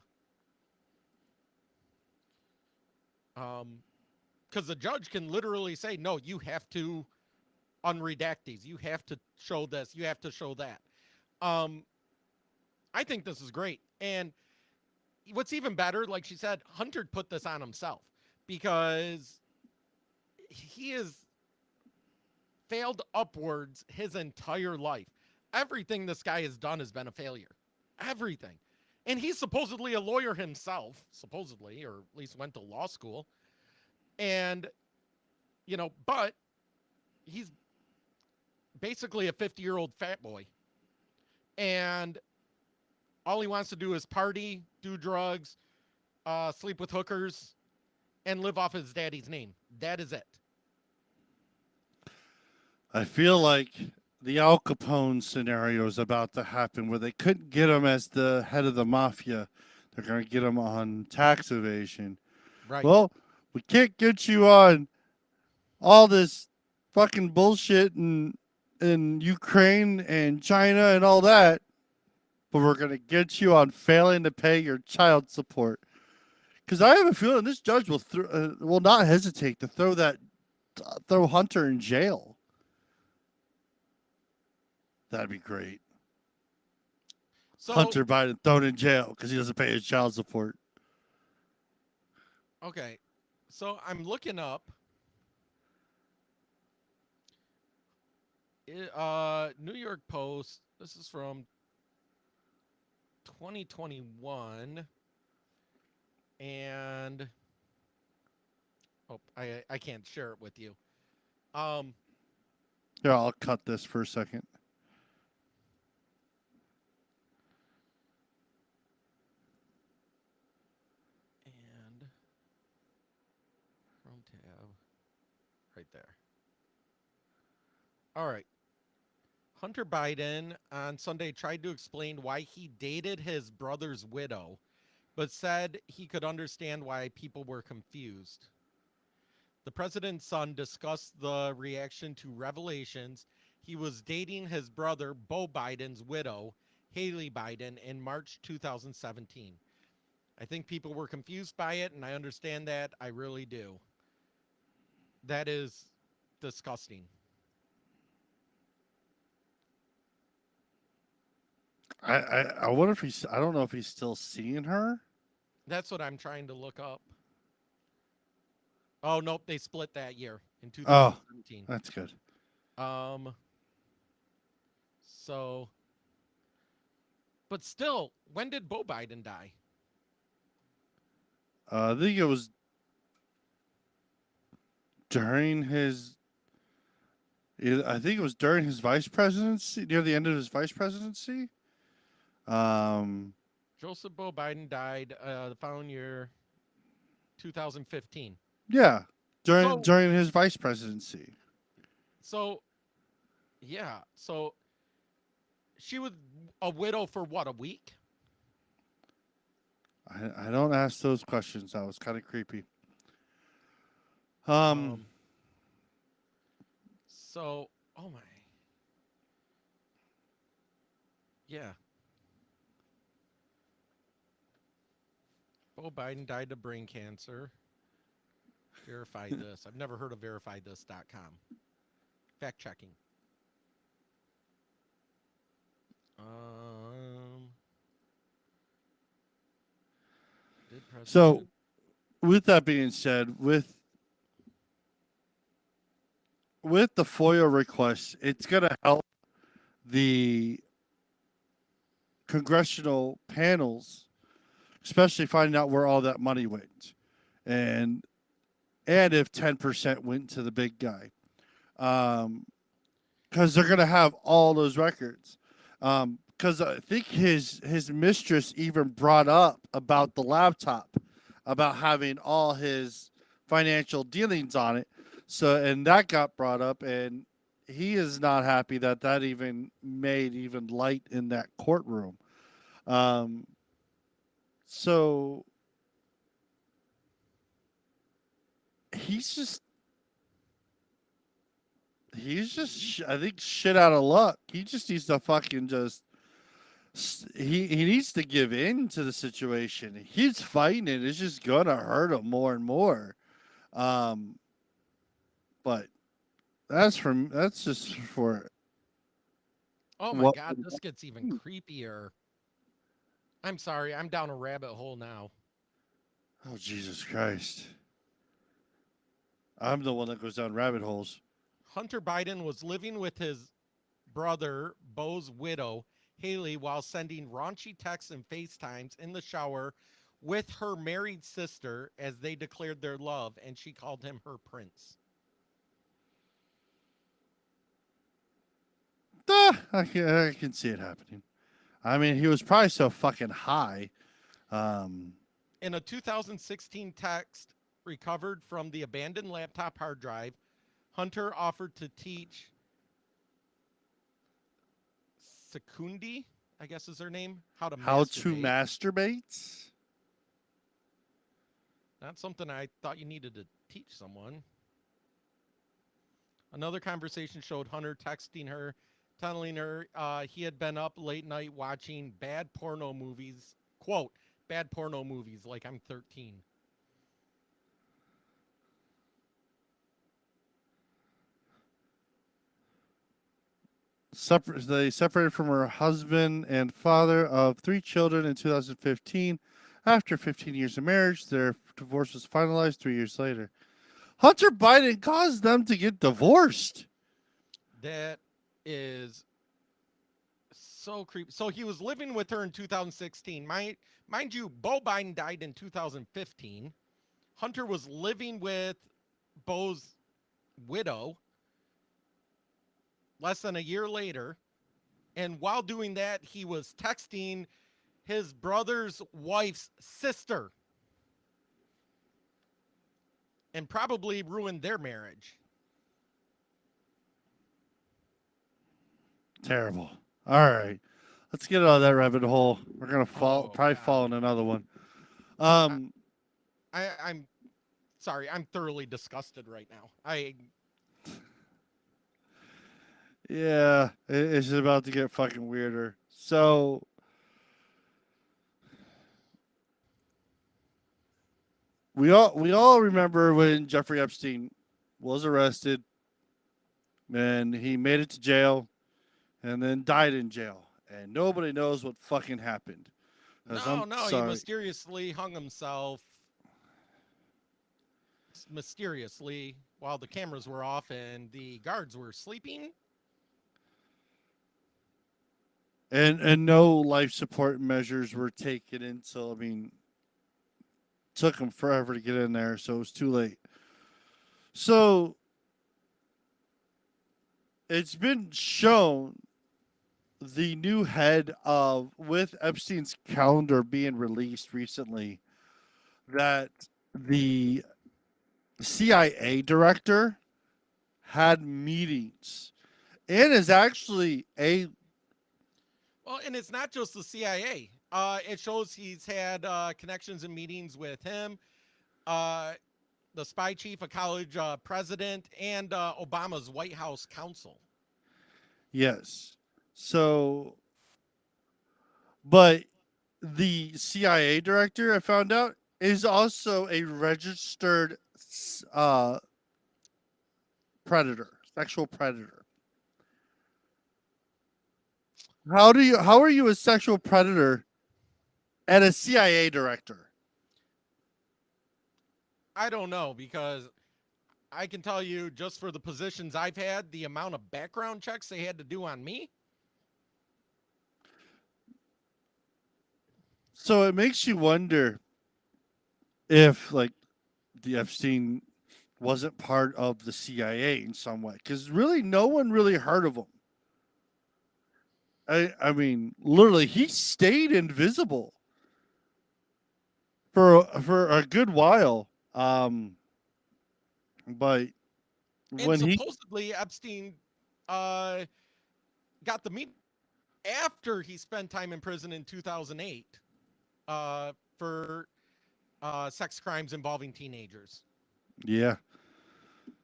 Because the judge can literally say, no, you have to unredact these. You have to show this. You have to show that. I think this is great. And what's even better, like she said, Hunter put this on himself because he has failed upwards his entire life. Everything this guy has done has been a failure. Everything. And he's supposedly a lawyer himself, supposedly, or at least went to law school. And, you know, but he's basically a 50-year-old fat boy. And all he wants to do is party, do drugs, sleep with hookers, and live off his daddy's name. That is it. I feel like the Al Capone scenario is about to happen where they couldn't get him as the head of the mafia. They're going to get him on tax evasion. Right. Well, we can't get you on all this fucking bullshit in Ukraine and China and all that, but we're going to get you on failing to pay your child support. Because I have a feeling this judge will not hesitate to throw Hunter in jail. That'd be great. So, Hunter Biden thrown in jail because he doesn't pay his child support. okay. So I'm looking up. New York Post. This is from 2021. And I can't share it with you. Here, I'll cut this for a second. And Chrome tab right there. All right. Hunter Biden on Sunday tried to explain why he dated his brother's widow, but said he could understand why people were confused. The president's son discussed the reaction to revelations he was dating his brother, Beau Biden's widow, Haley Biden, in March 2017. I think people were confused by it, and I understand that. I really do. That is disgusting. I wonder if I don't know if he's still seeing her. That's what I'm trying to look up. Oh, nope, they split that year in 2017. That's good. So, but still, when did Beau Biden die? I think it was during his. I think it was during his vice presidency, near the end of his vice presidency. Joseph Beau Biden died the following year, 2015. Yeah, during his vice presidency. So, yeah. So, she was a widow for what, a week? I don't ask those questions. That was kind of creepy. So, oh my. Yeah. Beau Biden died of brain cancer. Verify this. I've never heard of verifythis.com. Fact checking. So, with that being said, with the FOIA request, it's going to help the congressional panels, especially finding out where all that money went, and if 10% went to the big guy, because they're going to have all those records. Because I think his mistress even brought up about the laptop, about having all his financial dealings on it. So, and that got brought up, and he is not happy that even made even light in that courtroom. So he's just I think shit out of luck. He just needs to fucking he needs to give in to the situation. He keeps fighting it. It's just gonna hurt him more and more. But that's just for. Oh my God, this gets even creepier. I'm sorry, I'm down a rabbit hole now. Oh, Jesus Christ. I'm the one that goes down rabbit holes. Hunter Biden was living with his brother, Beau's widow, Haley, while sending raunchy texts and FaceTimes in the shower with her married sister as they declared their love, and she called him her prince. I can see it happening. I mean, he was probably so fucking high. In a 2016 text recovered from the abandoned laptop hard drive, Hunter offered to teach Sekundi, I guess is her name, how to masturbate. Not something I thought you needed to teach someone. Another conversation showed Hunter texting her, telling her he had been up late night watching bad porno movies. Quote, bad porno movies like I'm 13. They separated from her husband and father of 3 children in 2015. After 15 years of marriage, their divorce was finalized 3 years later. Hunter Biden caused them to get divorced. That is so creepy. So he was living with her in 2016. Mind you, Beau Biden died in 2015. Hunter was living with Beau's widow less than a year later. And while doing that, he was texting his brother's wife's sister and probably ruined their marriage. Terrible. All right. Let's get out of that rabbit hole. We're going to probably fall in another one. I'm sorry. I'm thoroughly disgusted right now. Yeah, it's about to get fucking weirder. So we all remember when Jeffrey Epstein was arrested and he made it to jail and then died in jail, and nobody knows what fucking happened. He mysteriously hung himself mysteriously while the cameras were off and the guards were sleeping. And no life support measures were taken until, took him forever to get in there, so it was too late. So it's been shown the new head with Epstein's calendar being released recently, that the CIA director had meetings and is actually Well, and it's not just the CIA. It shows he's had connections and meetings with him, the spy chief, a college president, and Obama's White House counsel. Yes. So, but the CIA director, I found out, is also a registered sexual predator. How are you a sexual predator and a CIA director? I don't know, because I can tell you, just for the positions I've had, the amount of background checks they had to do on me. So it makes you wonder if, like, the Epstein wasn't part of the CIA in some way, because really no one really heard of him. I mean, literally, he stayed invisible for a good while. But when supposedly Epstein got the meat after he spent time in prison in 2008 for sex crimes involving teenagers. Yeah.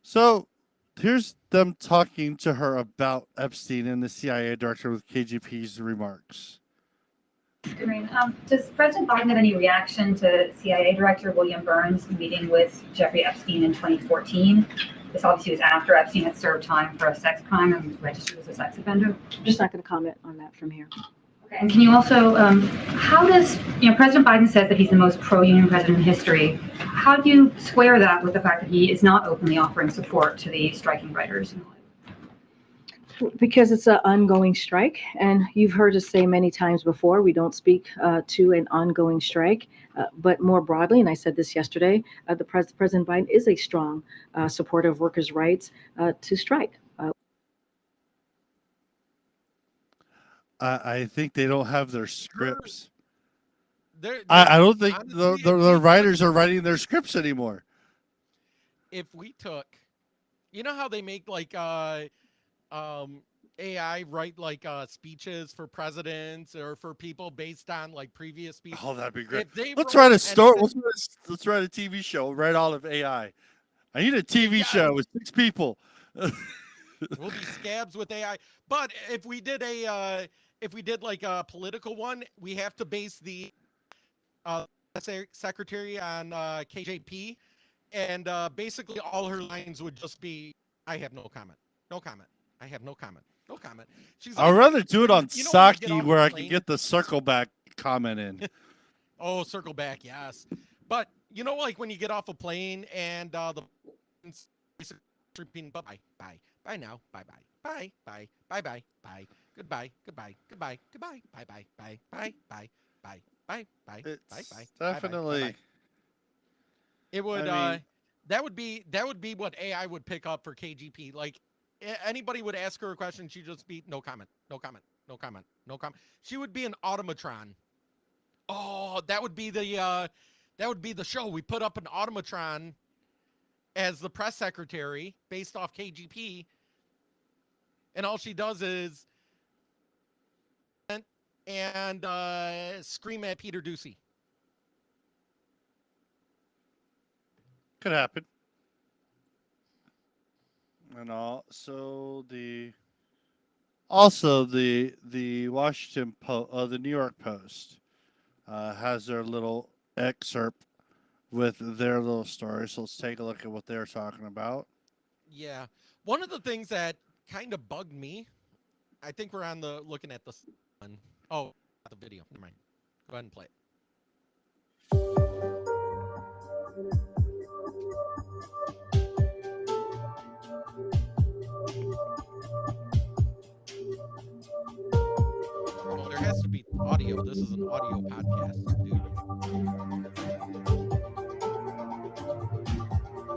So here's them talking to her about Epstein and the CIA director with KGP's remarks. Does President Biden have any reaction to CIA Director William Burns meeting with Jeffrey Epstein in 2014? This obviously was after Epstein had served time for a sex crime and was registered as a sex offender. I'm just not going to comment on that from here. Okay. And can you also, how does, President Biden says that he's the most pro-union president in history. How do you square that with the fact that he is not openly offering support to the striking writers? Because it's an ongoing strike, and you've heard us say many times before, we don't speak to an ongoing strike, but more broadly, and I said this yesterday, President Biden is a strong supporter of workers' rights to strike. I think they don't have their scripts. They're I don't think honestly, the if we took- writers are writing their scripts anymore. if we took, you know how they make like AI write like speeches for presidents or for people based on like previous speeches. Oh, that'd be great. If they Let's wrote write a story. anything- Let's write a TV show. Write all of AI. I need a TV show with 6 people. We'll be scabs with AI. But if we did like a political one, we have to base the secretary on KJP, and basically all her lines would just be, "I have no comment, no comment. I have no comment, no comment." She's I'd like, rather do it on you know when I get Saki off where the I can plane- get the circle back comment in. "Oh, circle back, yes." But you know, like when you get off a plane and the repeating, bye, bye, bye now, bye, bye, bye, bye, bye, bye, bye, goodbye, goodbye, goodbye, goodbye, bye, bye, bye, bye, bye, bye, bye, bye, It's bye, bye. definitely. It would I mean- that would be what AI would pick up for KGP. Like anybody would ask her a question, she'd just be no comment, no comment, no comment, no comment. She would be an automatron. Oh, that would be the show. We put up an automatron as the press secretary based off KGP, and all she does is and scream at Peter Ducey. Could happen. And also the Washington Post, the New York Post, has their little excerpt with their little story. So let's take a look at what they're talking about. Yeah. One of the things that kind of bugged me, I think we're on the looking at the one. Oh, the video. Never mind. Go ahead and play it. Well, there has to be audio. This is an audio podcast, dude.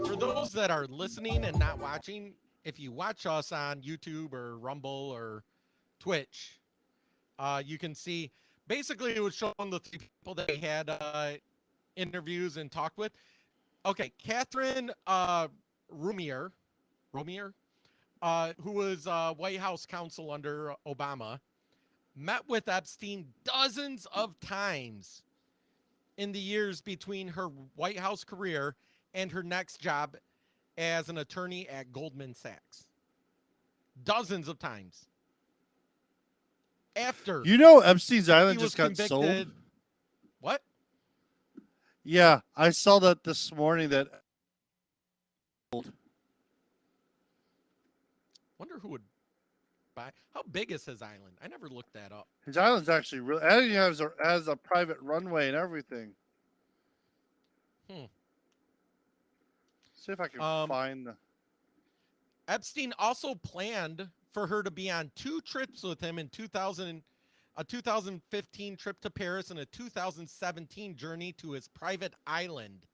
For those that are listening and not watching, if you watch us on YouTube or Rumble or Twitch, you can see basically it was showing the 3 people that we had interviews and talked with. Okay, Catherine Romier, who was White House counsel under Obama, met with Epstein dozens of times in the years between her White House career and her next job as an attorney at Goldman Sachs. Dozens of times. After Epstein's Island he was just got sold. convicted. What? Yeah, I saw that this morning. That Wonder who would buy. How big is his island? I never looked that up. his island's actually really. And he has a private runway and everything. See if I can find the. Epstein also planned for her to be on 2 trips with him in 2000, a 2015 trip to Paris and a 2017 journey to his private island.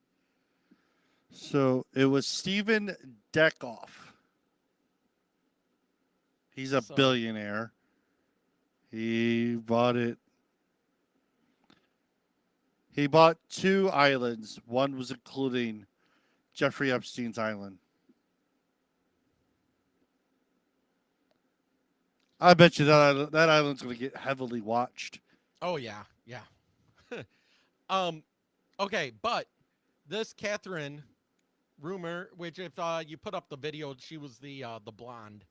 So it was Stephen Deckoff. He's a So- billionaire. He bought it. He bought 2 islands. One was including Jeffrey Epstein's island. I bet you that island's going to get heavily watched. Oh yeah, yeah. Okay, but this Catherine rumor, which if you put up the video, she was the blonde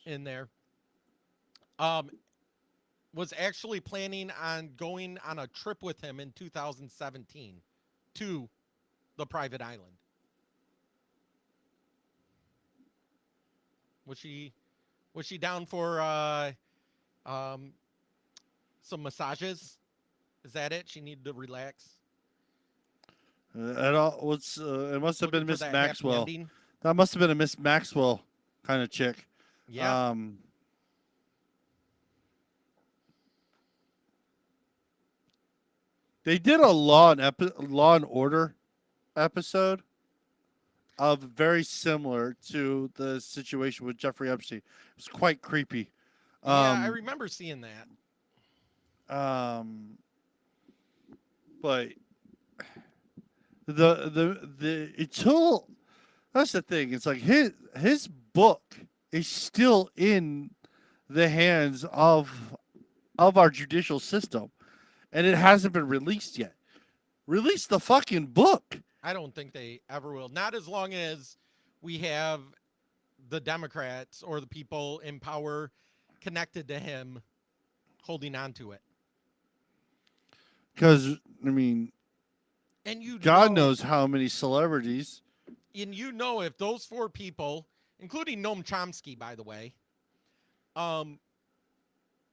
in there. Was actually planning on going on a trip with him in 2017 to the private island. Was she down for some massages? Is that it? She needed to relax. It must have Looking been for Miss that happy Maxwell. ending? That must have been a Miss Maxwell kind of chick. Yeah. They did a Law and Order episode of very similar to the situation with Jeffrey Epstein. It was quite creepy. Yeah, I remember seeing that. But the until that's the thing. It's like his book is still in the hands of our judicial system, and it hasn't been released yet. Release the fucking book. I don't think they ever will. Not as long as we have the Democrats or the people in power connected to him holding on to it. Because, I mean, And God knows how many celebrities. And if those 4 people, including Noam Chomsky, by the way,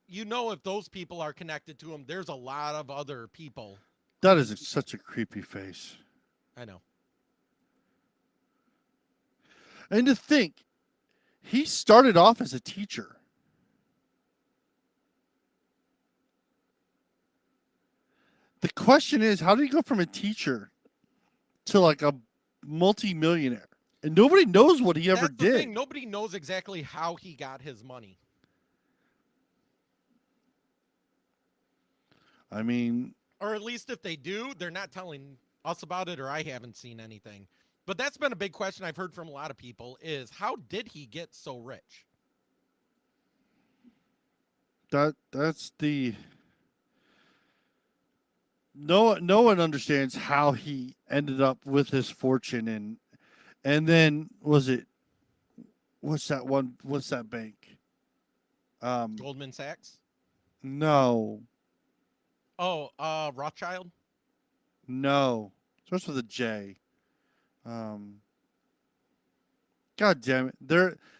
if those people are connected to him, there's a lot of other people. That is such a creepy face. I know. And to think, he started off as a teacher. The question is, how did he go from a teacher to like a multi-millionaire? And nobody knows what he ever That's the did. thing. Nobody knows exactly how he got his money. I mean, or at least if they do, they're not telling us about it, or I haven't seen anything. But that's been a big question I've heard from a lot of people is how did he get so rich? That's the no one understands how he ended up with his fortune and then what's that bank? Goldman Sachs? No. Oh, Rothschild? No. Starts with a J. God damn it.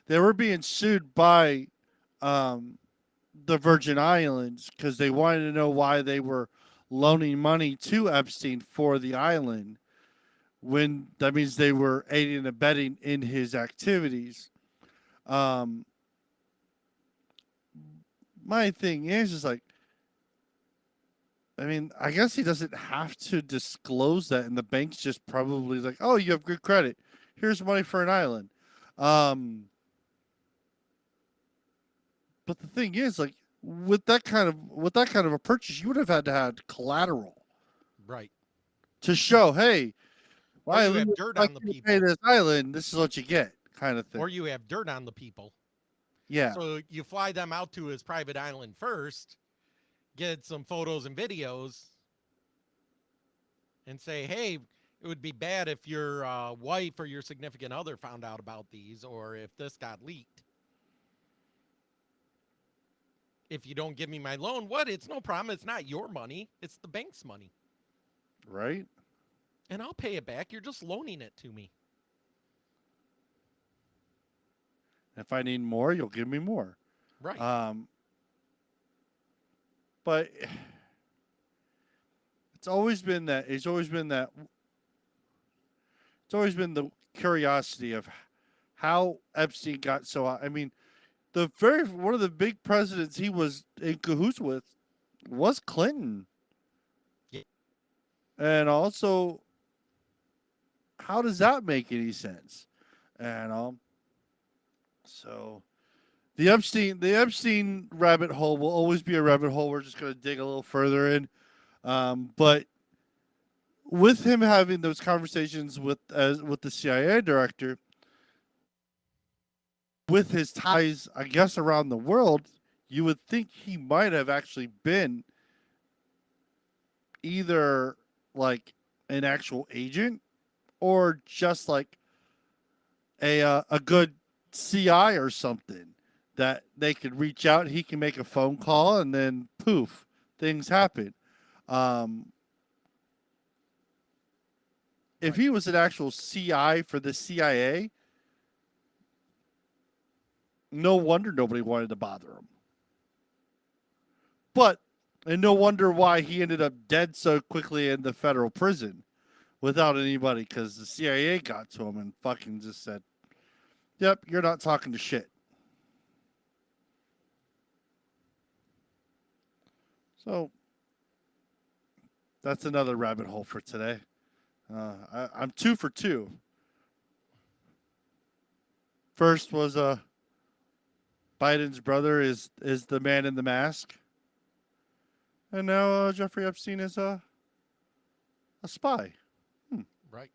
They were being sued by the Virgin Islands because they wanted to know why they were loaning money to Epstein for the island when that means they were aiding and abetting in his activities. My thing is like, I mean, I guess he doesn't have to disclose that, and the bank's just probably like, "Oh, you have good credit. Here's money for an island." But the thing is, like, with that kind of a purchase, you would have had to have collateral, right, to show, "Hey, or you have dirt on the people. Pay this island. This is what you get," kind of thing. Or you have dirt on the people. Yeah. So you fly them out to his private island first, get some photos and videos, and say, hey, it would be bad if your wife or your significant other found out about these, or if this got leaked. If you don't give me my loan, what? It's no problem. It's not your money. It's the bank's money. Right. And I'll pay it back. You're just loaning it to me. If I need more, you'll give me more. Right. But it's always been that. It's always been the curiosity of how Epstein got so. I mean, one of the big presidents he was in cahoots with was Clinton. Yeah. And also, how does that make any sense? And so the Epstein rabbit hole will always be a rabbit hole. We're just going to dig a little further in. But with him having those conversations with the CIA director, with his ties, I guess, around the world, you would think he might have actually been either like an actual agent or just like a good CI or something that they could reach out. He can make a phone call and then poof, things happen. If he was an actual CI for the CIA, no wonder nobody wanted to bother him. And no wonder why he ended up dead so quickly in the federal prison without anybody, because the CIA got to him and fucking just said, yep, you're not talking to shit. So that's another rabbit hole for today. I'm 2 for 2. First was Biden's brother is the man in the mask, and now Jeffrey Epstein is a spy. Right.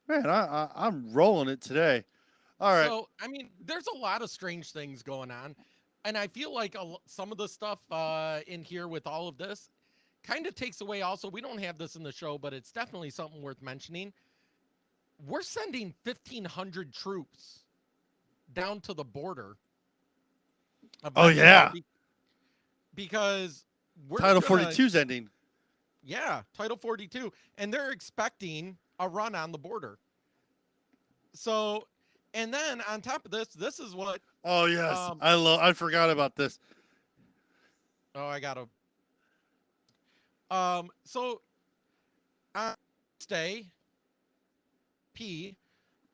Man, I'm rolling it today. All right. So, I mean, there's a lot of strange things going on. And I feel like some of the stuff in here with all of this kind of takes away also. We don't have this in the show, but it's definitely something worth mentioning. We're sending 1,500 troops down to the border. Oh, yeah. Because we're Title gonna, 42's ending. Yeah, Title 42. And they're expecting a run on the border. So, and then on top of this, this is what. Oh, yes. I forgot about this. Oh, I got to. So, Stay P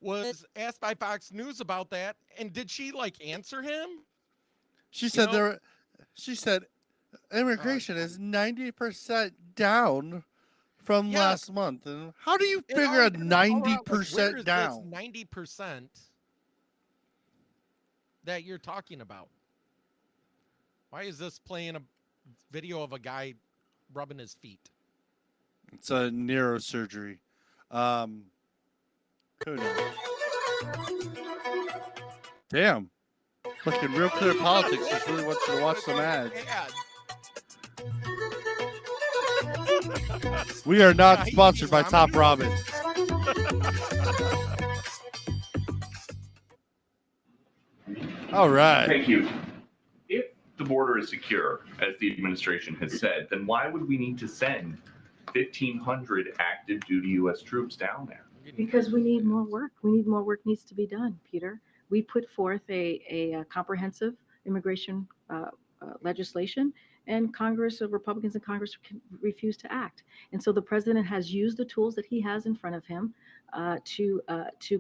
was asked by Fox News about that. And did she like answer him? She said she said immigration is 90% down from last month. And how do you figure a 90% down? 90% that you're talking about. Why is this playing a video of a guy rubbing his feet? It's a neurosurgery. Who knows? Damn. Looking real clear politics. Just really want you to watch some ads. We are not sponsored by Top Ramen. All right. Thank you. If the border is secure, as the administration has said, then why would we need to send 1,500 active duty U.S. troops down there? Because we need more work. We need more work needs to be done, Peter. We put forth a comprehensive immigration legislation, and Congress, Republicans in Congress refuse to act. And so the president has used the tools that he has in front of him to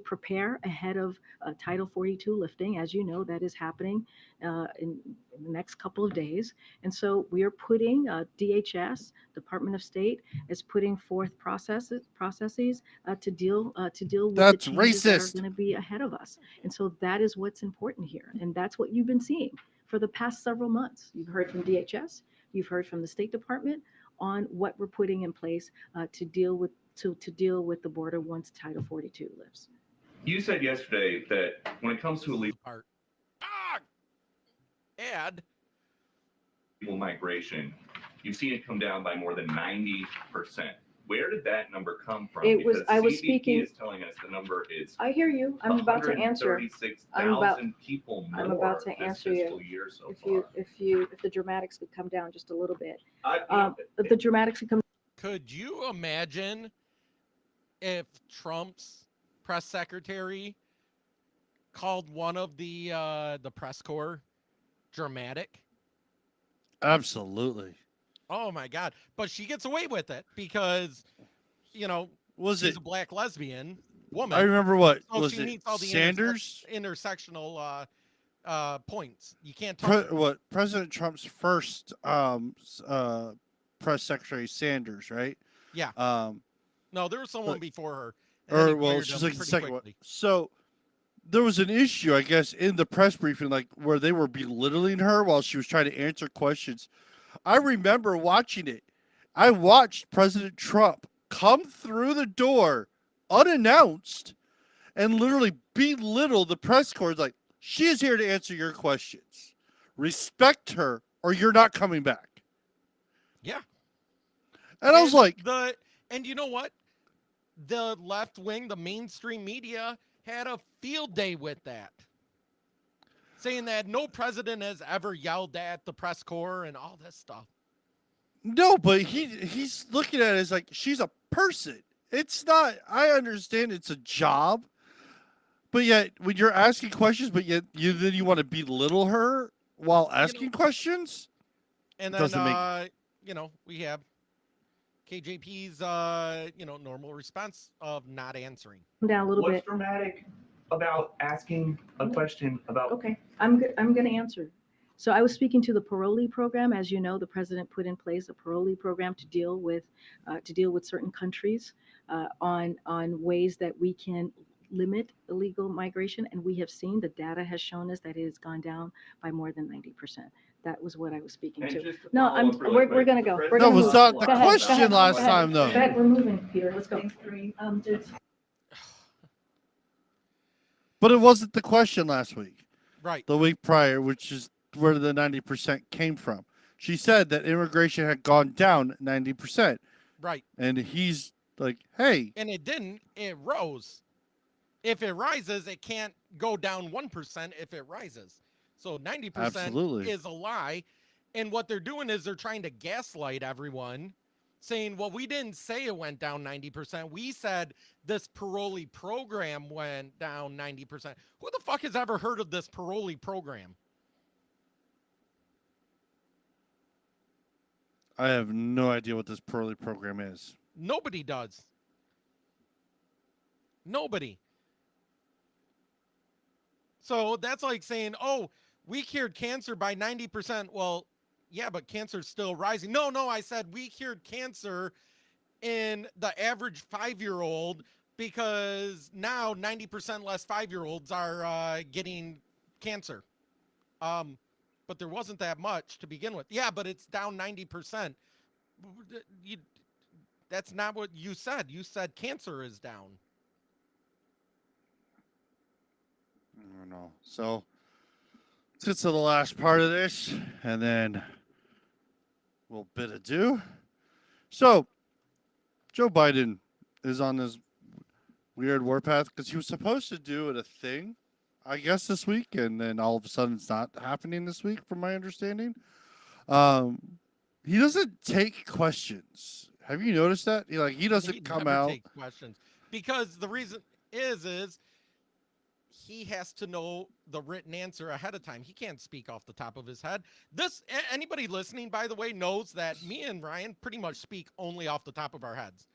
prepare ahead of Title 42 lifting. As you know, that is happening in the next couple of days. And so we are putting DHS, Department of State, is putting forth processes to deal with That's the changes that racist. are going to be ahead of us. And so that is what's important here, and that's what you've been seeing for the past several months. You've heard from DHS, you've heard from the State Department on what we're putting in place to deal with the border once Title 42 lifts. You said yesterday that when it comes to illegal migration, you've seen it come down by more than 90%. Where did that number come from? I was CBP speaking. is telling us the number is. I hear you. I'm about to answer. 136,000 people more I'm about to this answer fiscal you. year so far. If the dramatics could come down just a little bit. Yeah, If the dramatics could come. Could you imagine if Trump's press secretary called one of the press corps dramatic? Absolutely. Oh my God! But she gets away with it because, she's a black lesbian woman. I remember what so was she it? meets all the Sanders? intersectional points. You can't talk. What President Trump's first press secretary, Sanders, right? Yeah. No, there was someone before her. and then he fired she's them like the pretty second one. quickly. So there was an issue, I guess, in the press briefing, like where they were belittling her while she was trying to answer questions. I remember watching it. I watched President Trump come through the door unannounced and literally belittle the press corps. Like, she is here to answer your questions. Respect her or you're not coming back. Yeah. And I was like, and you know what? The left wing, the mainstream media had a field day with that. Saying that no president has ever yelled at the press corps and all this stuff. no, but he's looking at it as like she's a person. It's not, I understand it's a job, but yet when you're asking questions, but yet you want to belittle her while asking questions. And doesn't then we have KJP's normal response of not answering. Down a little What's bit. dramatic about asking a question about? Okay, I'm going to answer. So I was speaking to the Paroli program. As you know, the president put in place a Paroli program to deal with certain countries on ways that we can limit illegal migration, and we have seen the data has shown us that it has gone down by more than 90%. That was what I was speaking to. No, we're going to go. We're That gonna was move. not Go the ahead, go question ahead, last go ahead. time, though. Go ahead, we're moving, Peter. Let's go. But it wasn't the question last week. Right. The week prior, which is where the 90% came from. She said that immigration had gone down 90%. Right. And he's like, hey. And it didn't. It rose. If it rises, it can't go down 1% if it rises. So 90% Absolutely. is a lie. And what they're doing is they're trying to gaslight everyone, saying, well, we didn't say it went down 90%. We said this parolee program went down 90%. Who the fuck has ever heard of this parolee program? I have no idea what this parolee program is. Nobody does. Nobody. So that's like saying, oh, we cured cancer by 90%. Well, yeah, but cancer's still rising. No, I said we cured cancer in the average 5-year-old because now 90% less 5-year-olds are getting cancer. But there wasn't that much to begin with. Yeah, but it's down 90%. That's not what you said. You said cancer is down. I don't know. So let's get to the last part of this, and then we'll bid adieu. So Joe Biden is on this weird warpath because he was supposed to do it a thing, I guess, this week, and then all of a sudden it's not happening this week, from my understanding. He doesn't take questions. Have you noticed that? He doesn't come never out. Take questions because the reason is he has to know the written answer ahead of time. He can't speak off the top of his head. Anybody listening, by the way, knows that me and Ryan pretty much speak only off the top of our heads,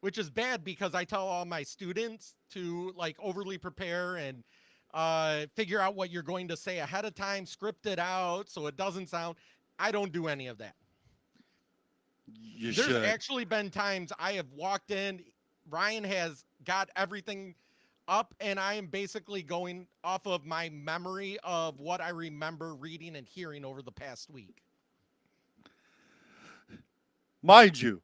which is bad because I tell all my students to overly prepare and figure out what you're going to say ahead of time, script it out so it doesn't sound. I don't do any of that. There's actually been times I have walked in, Ryan has got everything up, and I am basically going off of my memory of what I remember reading and hearing over the past week. Mind you,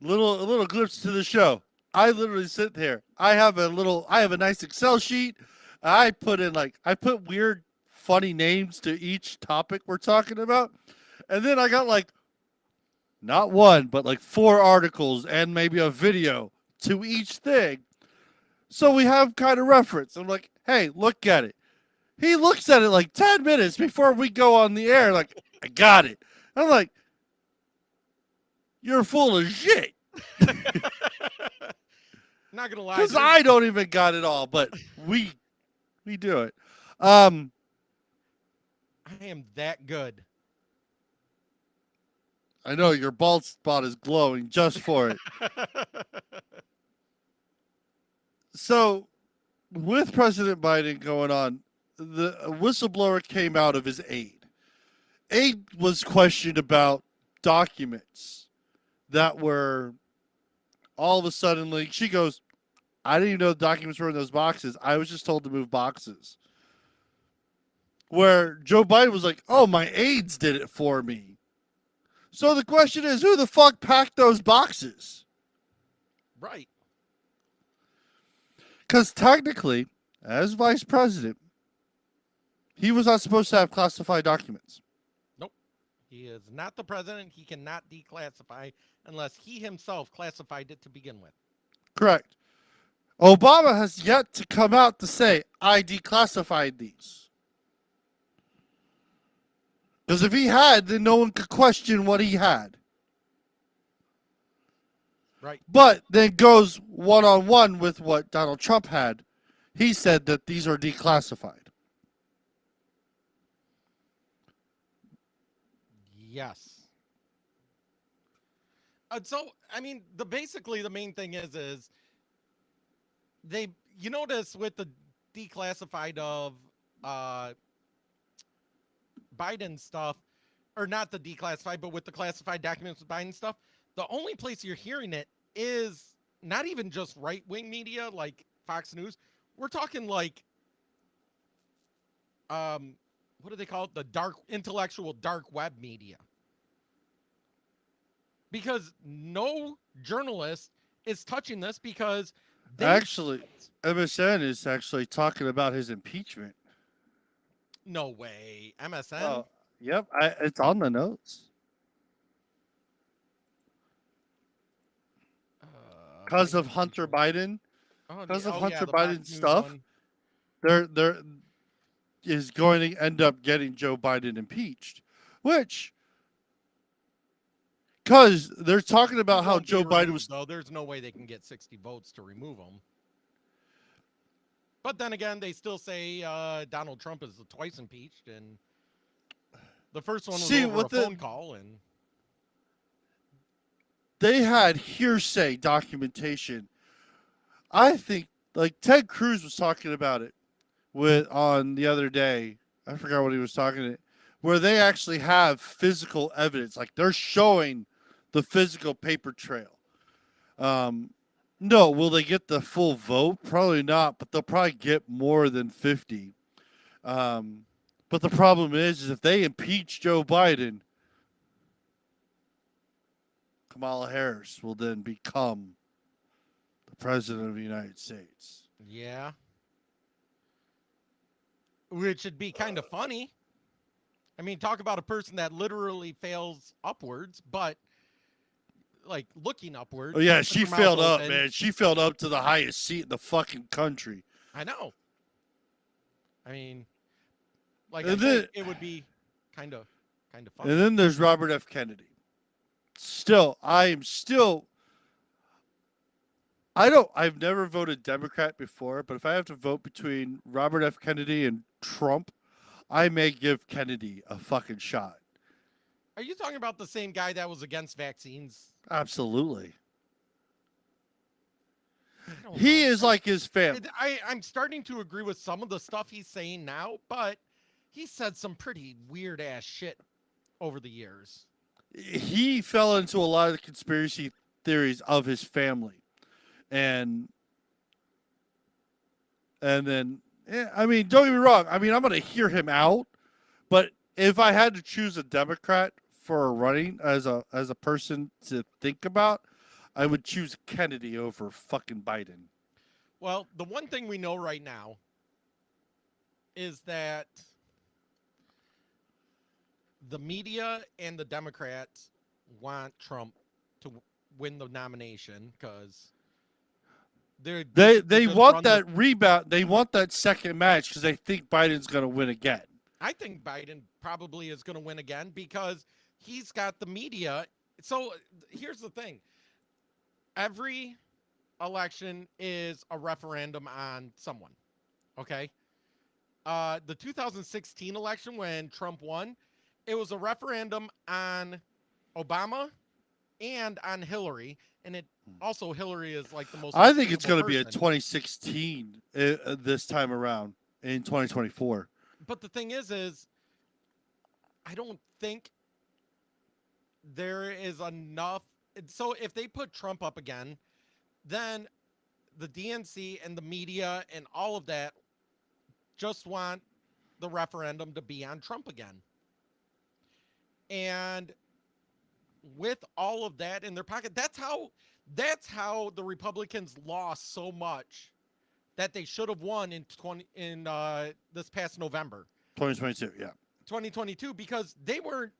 a little glimpse to the show. I literally sit there. I have a nice Excel sheet. I put weird, funny names to each topic we're talking about. And then I got not one, but 4 articles and maybe a video to each thing. So we have kind of reference. I'm like, hey, look at it. He looks at it 10 minutes before we go on the air. I got it. I'm like, you're full of shit. Not gonna lie, because I don't even got it all, but we do it. I am that good. I know your bald spot is glowing just for it. So, with President Biden going on, the whistleblower came out of his aide. Aide was questioned about documents that were all of a sudden she goes, I didn't even know the documents were in those boxes. I was just told to move boxes. Where Joe Biden was like, oh, my aides did it for me. So the question is, who the fuck packed those boxes? Right. Because technically, as vice president, he was not supposed to have classified documents. Nope. He is not the president. He cannot declassify unless he himself classified it to begin with. Correct. Obama has yet to come out to say, I declassified these. Because if he had, then no one could question what he had. Right. But then goes one-on-one with what Donald Trump had. He said that these are declassified. Yes. So, I mean, basically the main thing is you notice with the declassified of Biden stuff, or not the declassified, but with the classified documents with Biden stuff, the only place you're hearing it is not even just right-wing media like Fox News. We're talking like, what do they call it? The intellectual dark web media. Because no journalist is touching this because Actually, MSN is actually talking about his impeachment. No way. MSN? Oh, yep, it's on the notes. Because of Hunter Biden. Because of Hunter Biden's stuff, there is going to end up getting Joe Biden impeached. Which, because they're talking about how Joe Biden was. Though there's no way they can get 60 votes to remove him. But then again, they still say Donald Trump is twice impeached, and the first one was over a phone call, and they had hearsay documentation. I think, like Ted Cruz was talking about it on the other day. I forgot what he was talking about, where they actually have physical evidence, like they're showing the physical paper trail. No, will they get the full vote? Probably not, but they'll probably get more than 50. But the problem is if they impeach Joe Biden, Kamala Harris will then become the president of the United States. yeah. Which would be kind of funny. I mean, talk about a person that literally fails upwards, but like looking upwards. Oh yeah, she failed up, man. She failed up to the highest seat in the fucking country. I know. I mean, like I said, it would be kind of funny. And then there's Robert F. Kennedy. I've never voted Democrat before, but if I have to vote between Robert F. Kennedy and Trump, I may give Kennedy a fucking shot. Are you talking about the same guy that was against vaccines? Absolutely. He is like his family. I'm starting to agree with some of the stuff he's saying now, but he said some pretty weird ass shit over the years. He fell into a lot of the conspiracy theories of his family. And then, I mean, don't get me wrong. I mean, I'm going to hear him out. But if I had to choose a Democrat for running as a person to think about, I would choose Kennedy over fucking Biden. Well, the one thing we know right now is that the media and the Democrats want Trump to win the nomination because they want that rebound. They want that second match because they think Biden's going to win again. I think Biden probably is going to win again because he's got the media. So here's the thing. Every election is a referendum on someone. Okay. The 2016 election when Trump won, it was a referendum on Obama and on Hillary. And it also, Hillary is like the most. I think it's going to be a 2016 this time around in 2024. But the thing is I don't think there is enough. So if they put Trump up again, then the DNC and the media and all of that just want the referendum to be on Trump again. And with all of that in their pocket, that's how the Republicans lost so much that they should have won in this past November. 2022, yeah. 2022, because they weren't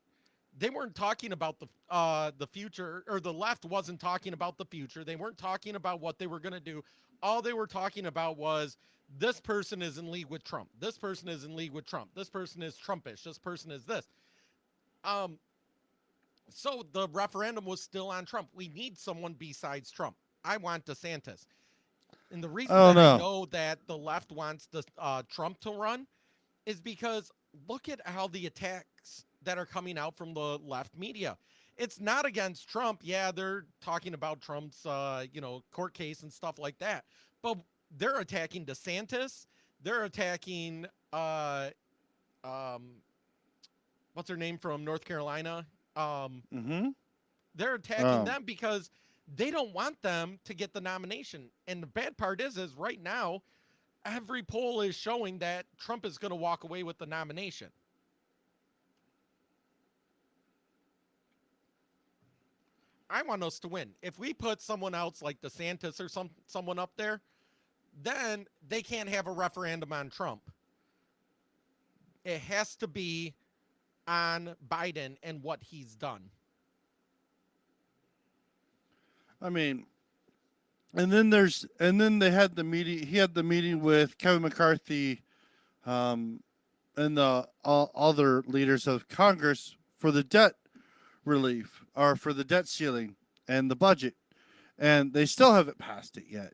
talking about the future, or the left wasn't talking about the future. They weren't talking about what they were going to do. All they were talking about was this person is in league with Trump. This person is in league with Trump. This person is Trumpish. This person is this. So the referendum was still on Trump. We need someone besides Trump. I want DeSantis. And the reason I know that the left wants Trump to run is because look at how the attacks that are coming out from the left media. It's not against Trump. Yeah, they're talking about Trump's, court case and stuff like that. But they're attacking DeSantis. They're attacking, what's her name from North Carolina? They're attacking them because they don't want them to get the nomination. And the bad part is right now, every poll is showing that Trump is going to walk away with the nomination. I want us to win. If we put someone else like DeSantis or someone up there, then they can't have a referendum on Trump. It has to be on Biden and what he's done. I mean, and then they had the meeting. He had the meeting with Kevin McCarthy, and the other leaders of Congress for the debt relief or for the debt ceiling and the budget, and they still haven't passed it yet.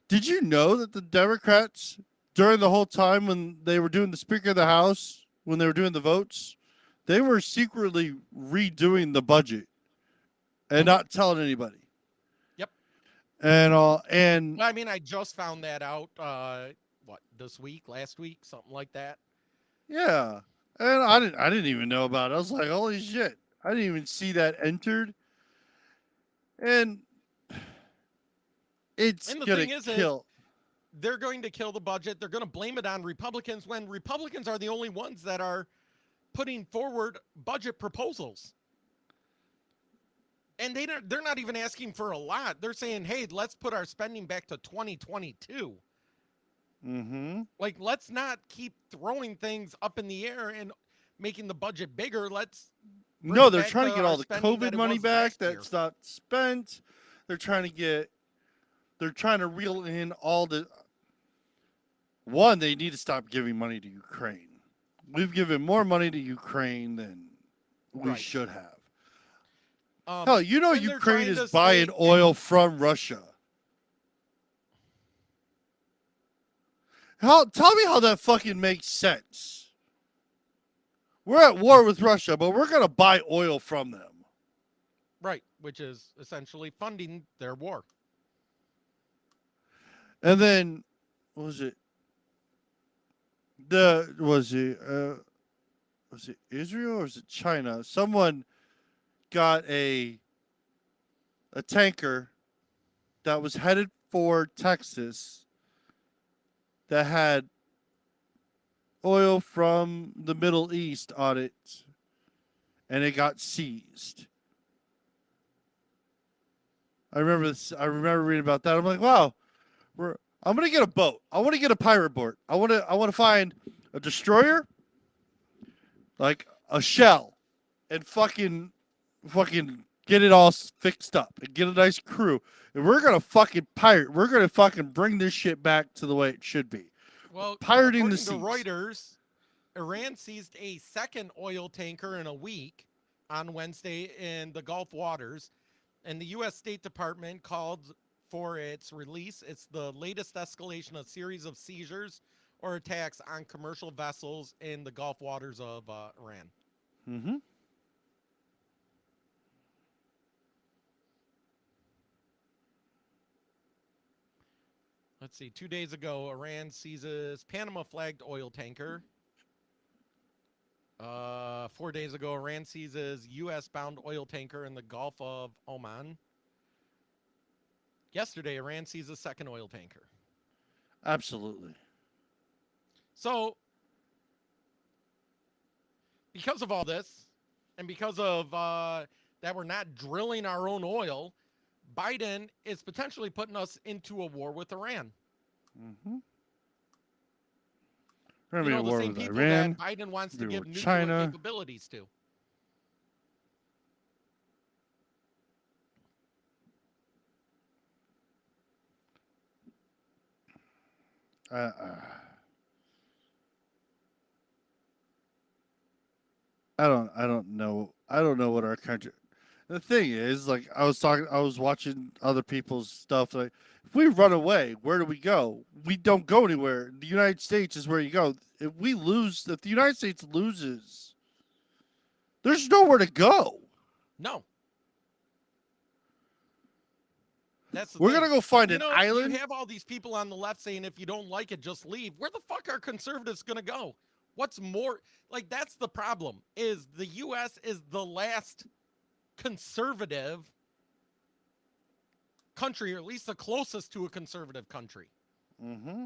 Did you know that the Democrats, during the whole time when they were doing the Speaker of the House, when they were doing the votes, they were secretly redoing the budget and not telling anybody? Yep. And I mean, I just found that out. This week, last week, something like that. yeah, and I didn't even know about it. I was like, holy shit! I didn't even see that entered, and it's And the gonna thing is, kill. They're going to kill the budget. They're going to blame it on Republicans when Republicans are the only ones that are putting forward budget proposals. And they're not even asking for a lot. They're saying, hey, let's put our spending back to 2022. Mm-hmm. Like, let's not keep throwing things up in the air and making the budget bigger. No, they're back trying to to get our all the spending that COVID it money was back last year. that's not spent. They're trying to reel in all the. One, they need to stop giving money to Ukraine. We've given more money to Ukraine than we Right. should have. And Hell, they're Ukraine trying is to buying say- oil from Russia. Tell me how that fucking makes sense. We're at war with Russia, but we're going to buy oil from them. Right, which is essentially funding their war. And then, what was it? Was it Israel or was it China? Someone got a tanker that was headed for Texas that had oil from the Middle East on it, and it got seized. I remember this. I remember reading about that. I'm like, wow, I'm gonna get a boat. I want to get a pirate boat. I want to find a destroyer, like a shell, and fucking get it all fixed up and get a nice crew. And we're gonna fucking pirate. We're gonna fucking bring this shit back to the way it should be. Well, Pirating the according to seas. Reuters, Iran seized a second oil tanker in a week on Wednesday in the Gulf waters, and the U.S. State Department called for its release. It's the latest escalation of series of seizures or attacks on commercial vessels in the Gulf waters of Iran. Mm-hmm. Let's see. 2 days ago, Iran seizes Panama-flagged oil tanker. 4 days ago, Iran seizes U.S.-bound oil tanker in the Gulf of Oman. Yesterday, Iran seized a second oil tanker. Absolutely. So, because of all this, and because of that we're not drilling our own oil, Biden is potentially putting us into a war with Iran. Mm-hmm. We're gonna You be know, at the war same with people Iran. that Biden wants to We're give with nuclear China. capabilities to. I don't know what our country. The thing is, like I was watching other people's stuff. Like, if we run away, where do we go? We don't go anywhere. The United States is where you go. If the United States loses, there's nowhere to go. No. That's the We're thing. gonna go find You an know, island. You have all these people on the left saying if you don't like it, just leave. Where the fuck are conservatives gonna go? What's more, like, that's the problem, is the U.S. is the last conservative country, or at least the closest to a conservative country. Mm-hmm.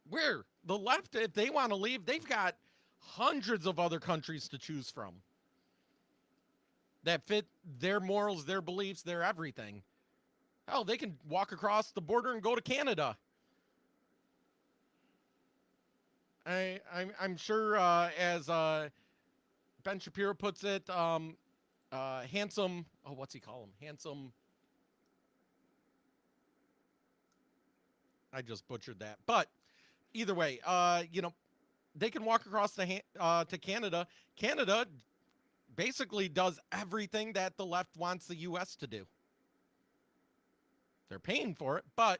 Where the left, if they want to leave, they've got hundreds of other countries to choose from that fit their morals, their beliefs, their everything. Hell, they can walk across the border and go to Canada. I'm sure, as Ben Shapiro puts it, handsome. Oh, what's he call him? Handsome. I just butchered that, but either way, they can walk across to Canada. Canada basically does everything that the left wants the U.S. to do. They're paying for it, but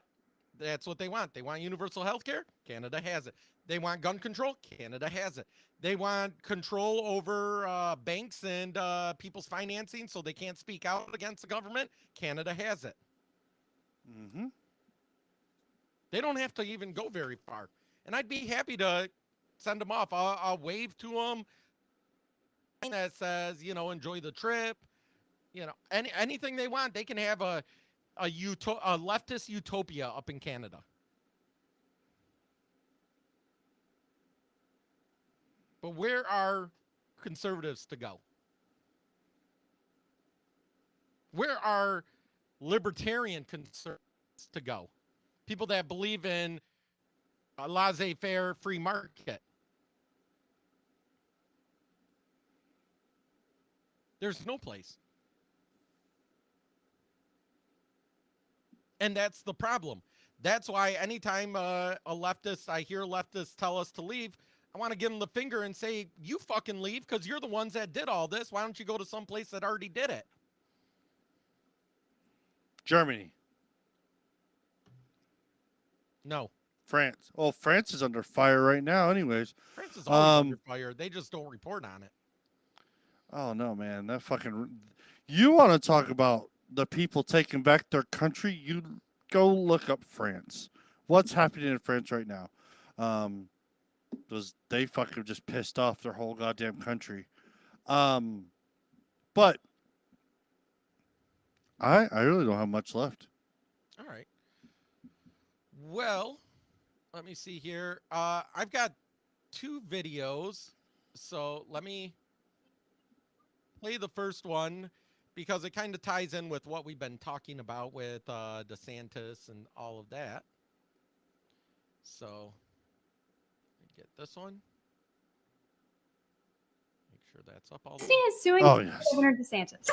that's what they want. They want universal health care. Canada has it. They want gun control. Canada has it. They want control over banks and people's financing so they can't speak out against the government. Canada has it. Mm-hmm. They don't have to even go very far. And I'd be happy to send them off. I'll wave to them that says, enjoy the trip. Anything they want. They can have a leftist utopia up in Canada. But where are conservatives to go? Where are libertarian conservatives to go? People that believe in a laissez-faire free market. There's no place. And that's the problem. That's why anytime I hear leftists tell us to leave, I want to give them the finger and say, you fucking leave because you're the ones that did all this. Why don't you go to some place that already did it? Germany. No. France. Oh, France is under fire right now anyways. France is always under fire. They just don't report on it. Oh, no, man. That fucking... You want to talk about the people taking back their country? You go look up France. What's happening in France right now? They fucking just pissed off their whole goddamn country. But I really don't have much left. All right. Well, let me see here. I've got 2 videos, so let me play the first one because it kind of ties in with what we've been talking about with DeSantis and all of that. So, get this one. Make sure that's up all the way. Disney is suing Governor DeSantis.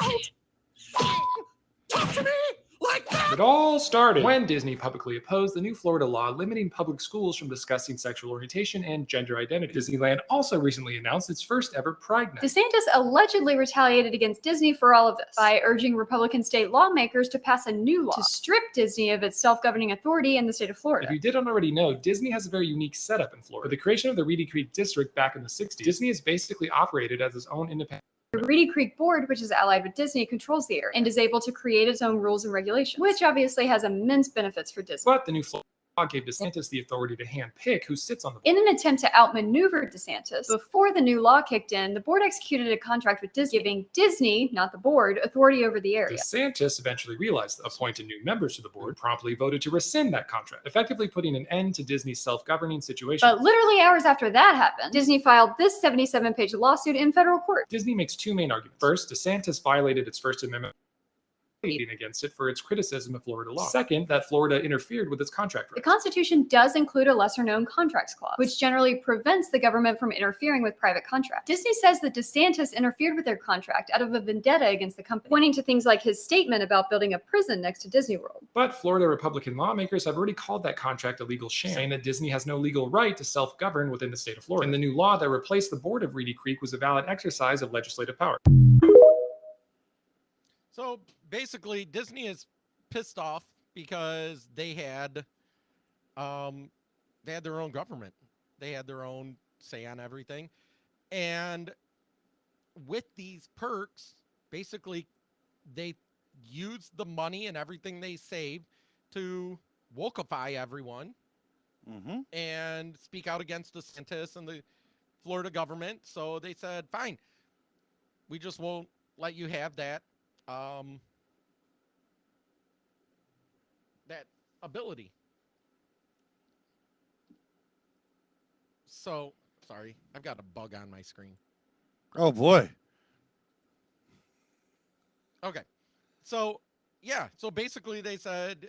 Talk to me like that! It all started when Disney publicly opposed the new Florida law limiting public schools from discussing sexual orientation and gender identity. Disneyland also recently announced its first ever Pride Night. DeSantis allegedly retaliated against Disney for all of this by urging Republican state lawmakers to pass a new law to strip Disney of its self-governing authority in the state of Florida. If you didn't already know, Disney has a very unique setup in Florida. With the creation of the Reedy Creek District back in the 60s, Disney is basically operated as its own independent. The Reedy Creek Board, which is allied with Disney, controls the area and is able to create its own rules and regulations, which obviously has immense benefits for Disney. But the new Florida law gave DeSantis the authority to handpick who sits on the board. In an attempt to outmaneuver DeSantis, before the new law kicked in, the board executed a contract with Disney, giving Disney, not the board, authority over the area. DeSantis eventually realized this, appointed new members to the board, promptly voted to rescind that contract, effectively putting an end to Disney's self-governing situation. But literally hours after that happened, Disney filed this 77-page lawsuit in federal court. Disney makes 2 main arguments. First, DeSantis violated its First Amendment against it for its criticism of Florida law. Second, that Florida interfered with its contract rights. The Constitution does include a lesser-known contracts clause, which generally prevents the government from interfering with private contracts. Disney says that DeSantis interfered with their contract out of a vendetta against the company, pointing to things like his statement about building a prison next to Disney World. But Florida Republican lawmakers have already called that contract a legal sham, saying that Disney has no legal right to self-govern within the state of Florida. And the new law that replaced the board of Reedy Creek was a valid exercise of legislative power. So basically, Disney is pissed off because they had their own government. They had their own say on everything. And with these perks, basically, they used the money and everything they saved to wokeify everyone and speak out against DeSantis and the Florida government. So they said, fine, We just won't let you have that that ability. So, sorry, I've got a bug on my screen. Oh boy. Okay. So, yeah, so basically they said,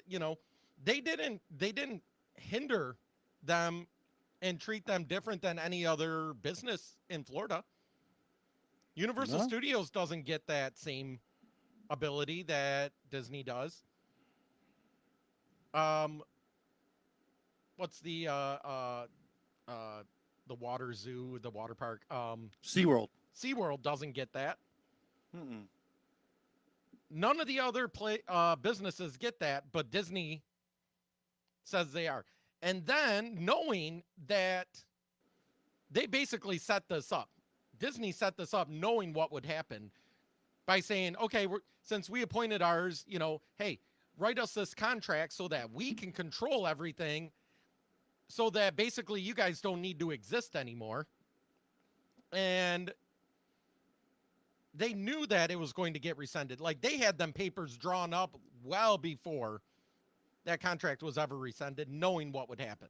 they didn't hinder them and treat them different than any other business in Florida. Universal No. Studios doesn't get that same ability that Disney does. What's the water zoo, the water park? SeaWorld. SeaWorld doesn't get that. Mm-mm. None of the other businesses get that, but Disney says they are. And then knowing that they basically set this up, Disney set this up knowing what would happen by saying, okay, since we appointed ours, hey, write us this contract so that we can control everything, so that basically you guys don't need to exist anymore. And they knew that it was going to get rescinded. Like, they had them papers drawn up well before that contract was ever rescinded, knowing what would happen.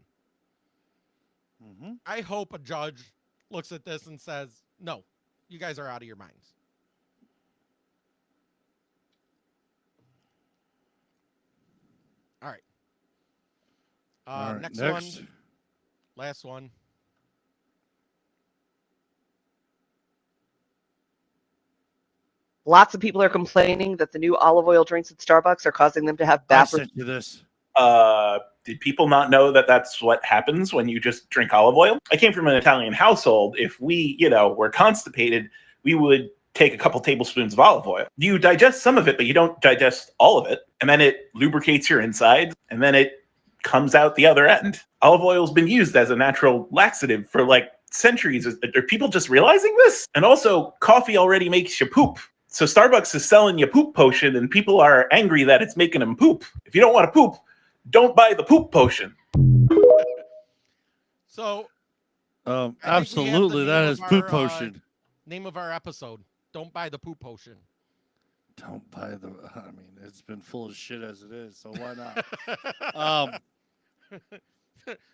Mm-hmm. I hope a judge looks at this and says, no, you guys are out of your minds. All right. All right, next next. one. Last one. Lots of people are complaining that the new olive oil drinks at Starbucks are causing them to have I bad. sent you this. Did people not know that that's what happens when you just drink olive oil? I came from an Italian household. If we, were constipated, we would take a couple tablespoons of olive oil. You digest some of it, but you don't digest all of it. And then it lubricates your insides, and then it comes out the other end. Olive oil has been used as a natural laxative for like centuries. Are people just realizing this? And also, coffee already makes you poop. So Starbucks is selling you poop potion, and people are angry that it's making them poop. If you don't want to poop, don't buy the poop potion. So, absolutely, that is poop potion. Name of our episode: Don't buy the poop potion. Don't buy the. I mean, it's been full of shit as it is, so why not?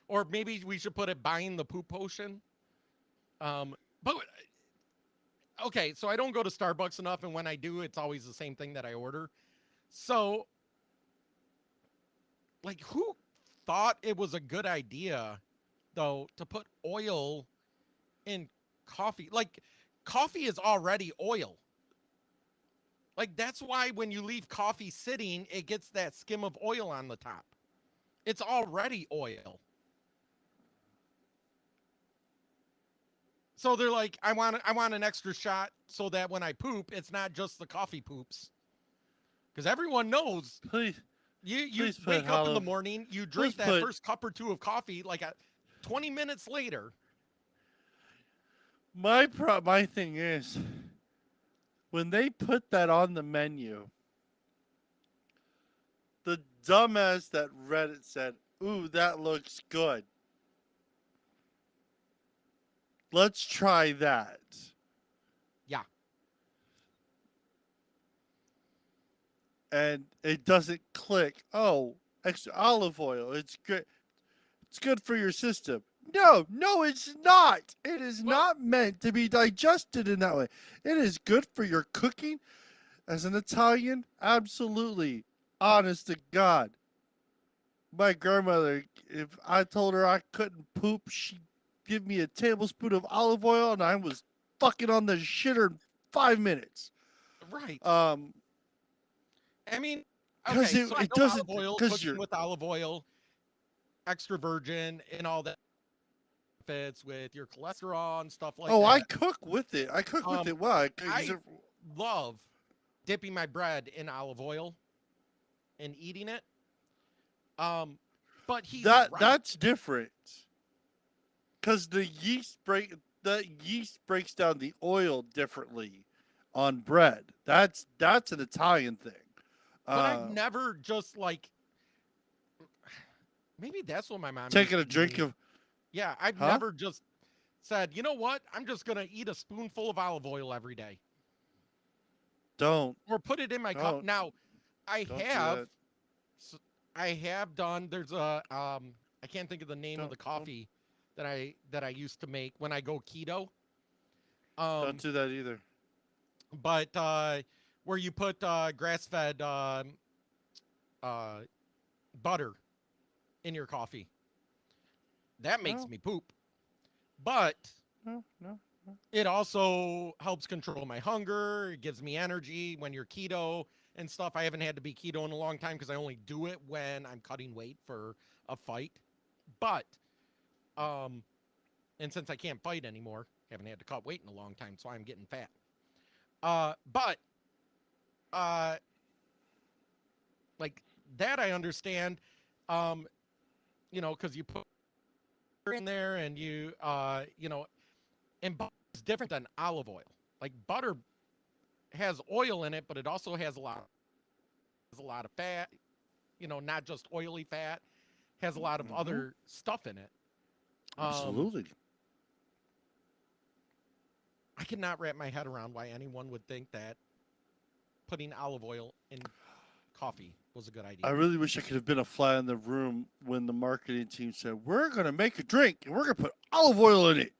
Or maybe we should put it buying the poop potion. But okay, so I don't go to Starbucks enough, and when I do, it's always the same thing that I order. So, like, who thought it was a good idea, though, to put oil in coffee? Like, coffee is already oil. Like, that's why when you leave coffee sitting, it gets that skim of oil on the top. It's already oil. So they're like, I want an extra shot so that when I poop, it's not just the coffee poops. Because everyone knows. Please. You wake up in the morning, you drink that first cup or two of coffee, like 20 minutes later. My thing is, when they put that on the menu, the dumbass that read it said, "Ooh, that looks good. Let's try that." Yeah. And it doesn't click. Oh, extra olive oil. It's good. It's good for your system. No, it's not. It is not meant to be digested in that way. It is good for your cooking. As an Italian, absolutely. Honest to God. My grandmother, if I told her I couldn't poop, she'd give me a tablespoon of olive oil and I was fucking on the shitter in 5 minutes. Right. I mean, because okay, so I it know doesn't, olive oil, because cooking you're with olive oil, extra virgin, and all that fits with your cholesterol and stuff like that. I cook with it. I cook with it. Well, I love dipping my bread in olive oil and eating it. But that's different. Because the yeast breaks down the oil differently on bread. That's an Italian thing. But I've never just like, maybe that's what my mom taking used a to drink do. of. Yeah, I've Huh? never just said, you know what? I'm just gonna eat a spoonful of olive oil every day. Don't. Or put it in my cup. Don't. Now, I Don't do have, that. I have done. There's a I can't think of the name of the coffee that I used to make when I go keto. Don't do that either. But where you put grass-fed butter in your coffee, that makes me poop. But No. it also helps control my hunger. It gives me energy when you're keto and stuff. I haven't had to be keto in a long time because I only do it when I'm cutting weight for a fight. But, and since I can't fight anymore, haven't had to cut weight in a long time, so I'm getting fat. Like that I understand, you know, because you put in there and you, you know, and butter is different than olive oil. Like butter has oil in it, but it also has a lot of fat, you know, not just oily fat, has a lot of other stuff in it. Absolutely. I cannot wrap my head around why anyone would think that putting olive oil in coffee was a good idea. I really wish I could have been a fly in the room when the marketing team said, we're going to make a drink and we're going to put olive oil in it.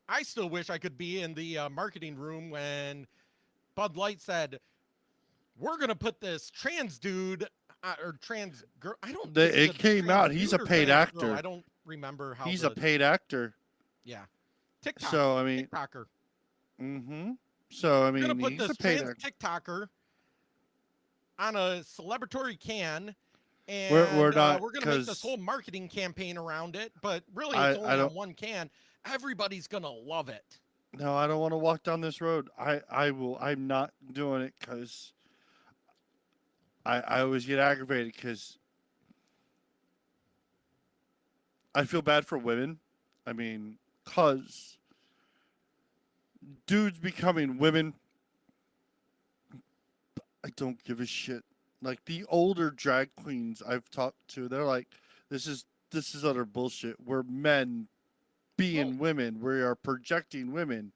I still wish I could be in the marketing room when Bud Light said, we're going to put this trans dude or trans girl. I don't think It came out. He's a paid actor. I don't remember how He's a paid actor. Yeah. TikTok. So, I mean. TikToker. Mm-hmm. So, I We're going mean, to put he's a this paid trans actor. TikToker on a celebratory can. And We're not, we're going to make this 'cause whole marketing campaign around it. But really, I it's only on don't- one can. Everybody's going to love it. No, I don't want to walk down this road. I'm not doing it because I always get aggravated because I feel bad for women. I mean, because dudes becoming women, I don't give a shit. Like the older drag queens I've talked to, they're like, this is utter bullshit. We're men being women. We are projecting women,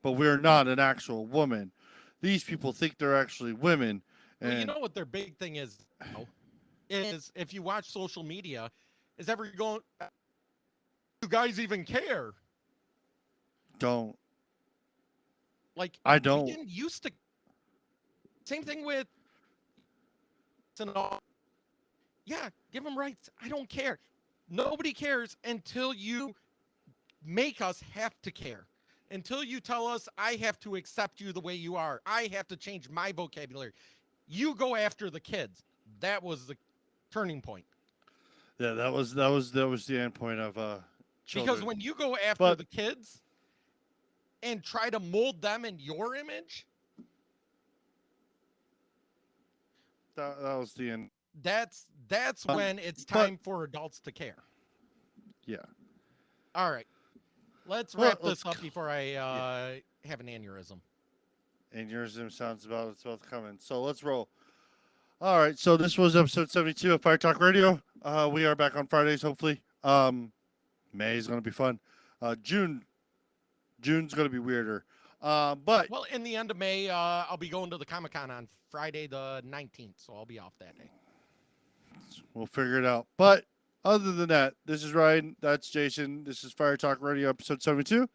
but we're not an actual woman. These people think they're actually women. And Well, you know what their big thing is, though, is if you watch social media, is you guys even care? don't. Like I we don't. didn't used to. Same thing with. And all. Yeah, give them rights. I don't care. Nobody cares until you make us have to care. Until you tell us I have to accept you the way you are. I have to change my vocabulary. You go after the kids. That was the turning point. Yeah, that was the end point of children. Because when you go after the kids and try to mold them in your image, that was the end. that's when it's time for adults to care. Yeah. All right. Let's Well, wrap this up before I have an aneurysm. Aneurysm sounds about it's about coming. So let's roll. All right. So this was episode 72 of Fire Talk Radio. We are back on Fridays, hopefully. May is going to be fun. June's going to be weirder. But Well, in the end of May, I'll be going to the Comic-Con on Friday the 19th, so I'll be off that day. we'll figure it out. But other than that, this is Ryan. That's Jason. This is Fire Talk Radio, episode 72.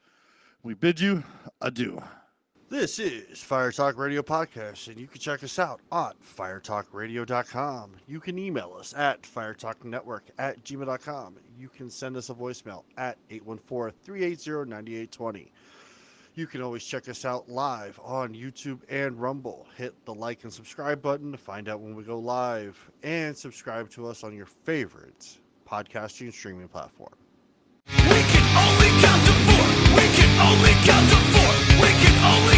We bid you adieu. This is Fire Talk Radio Podcast, and you can check us out on firetalkradio.com. You can email us at firetalknetwork@gmail.com. You can send us a voicemail at 814-380-9820. You can always check us out live on YouTube and Rumble. Hit the like and subscribe button to find out when we go live, and subscribe to us on your favorite podcasting and streaming platform. We can only count to four. We can only count to four. We can only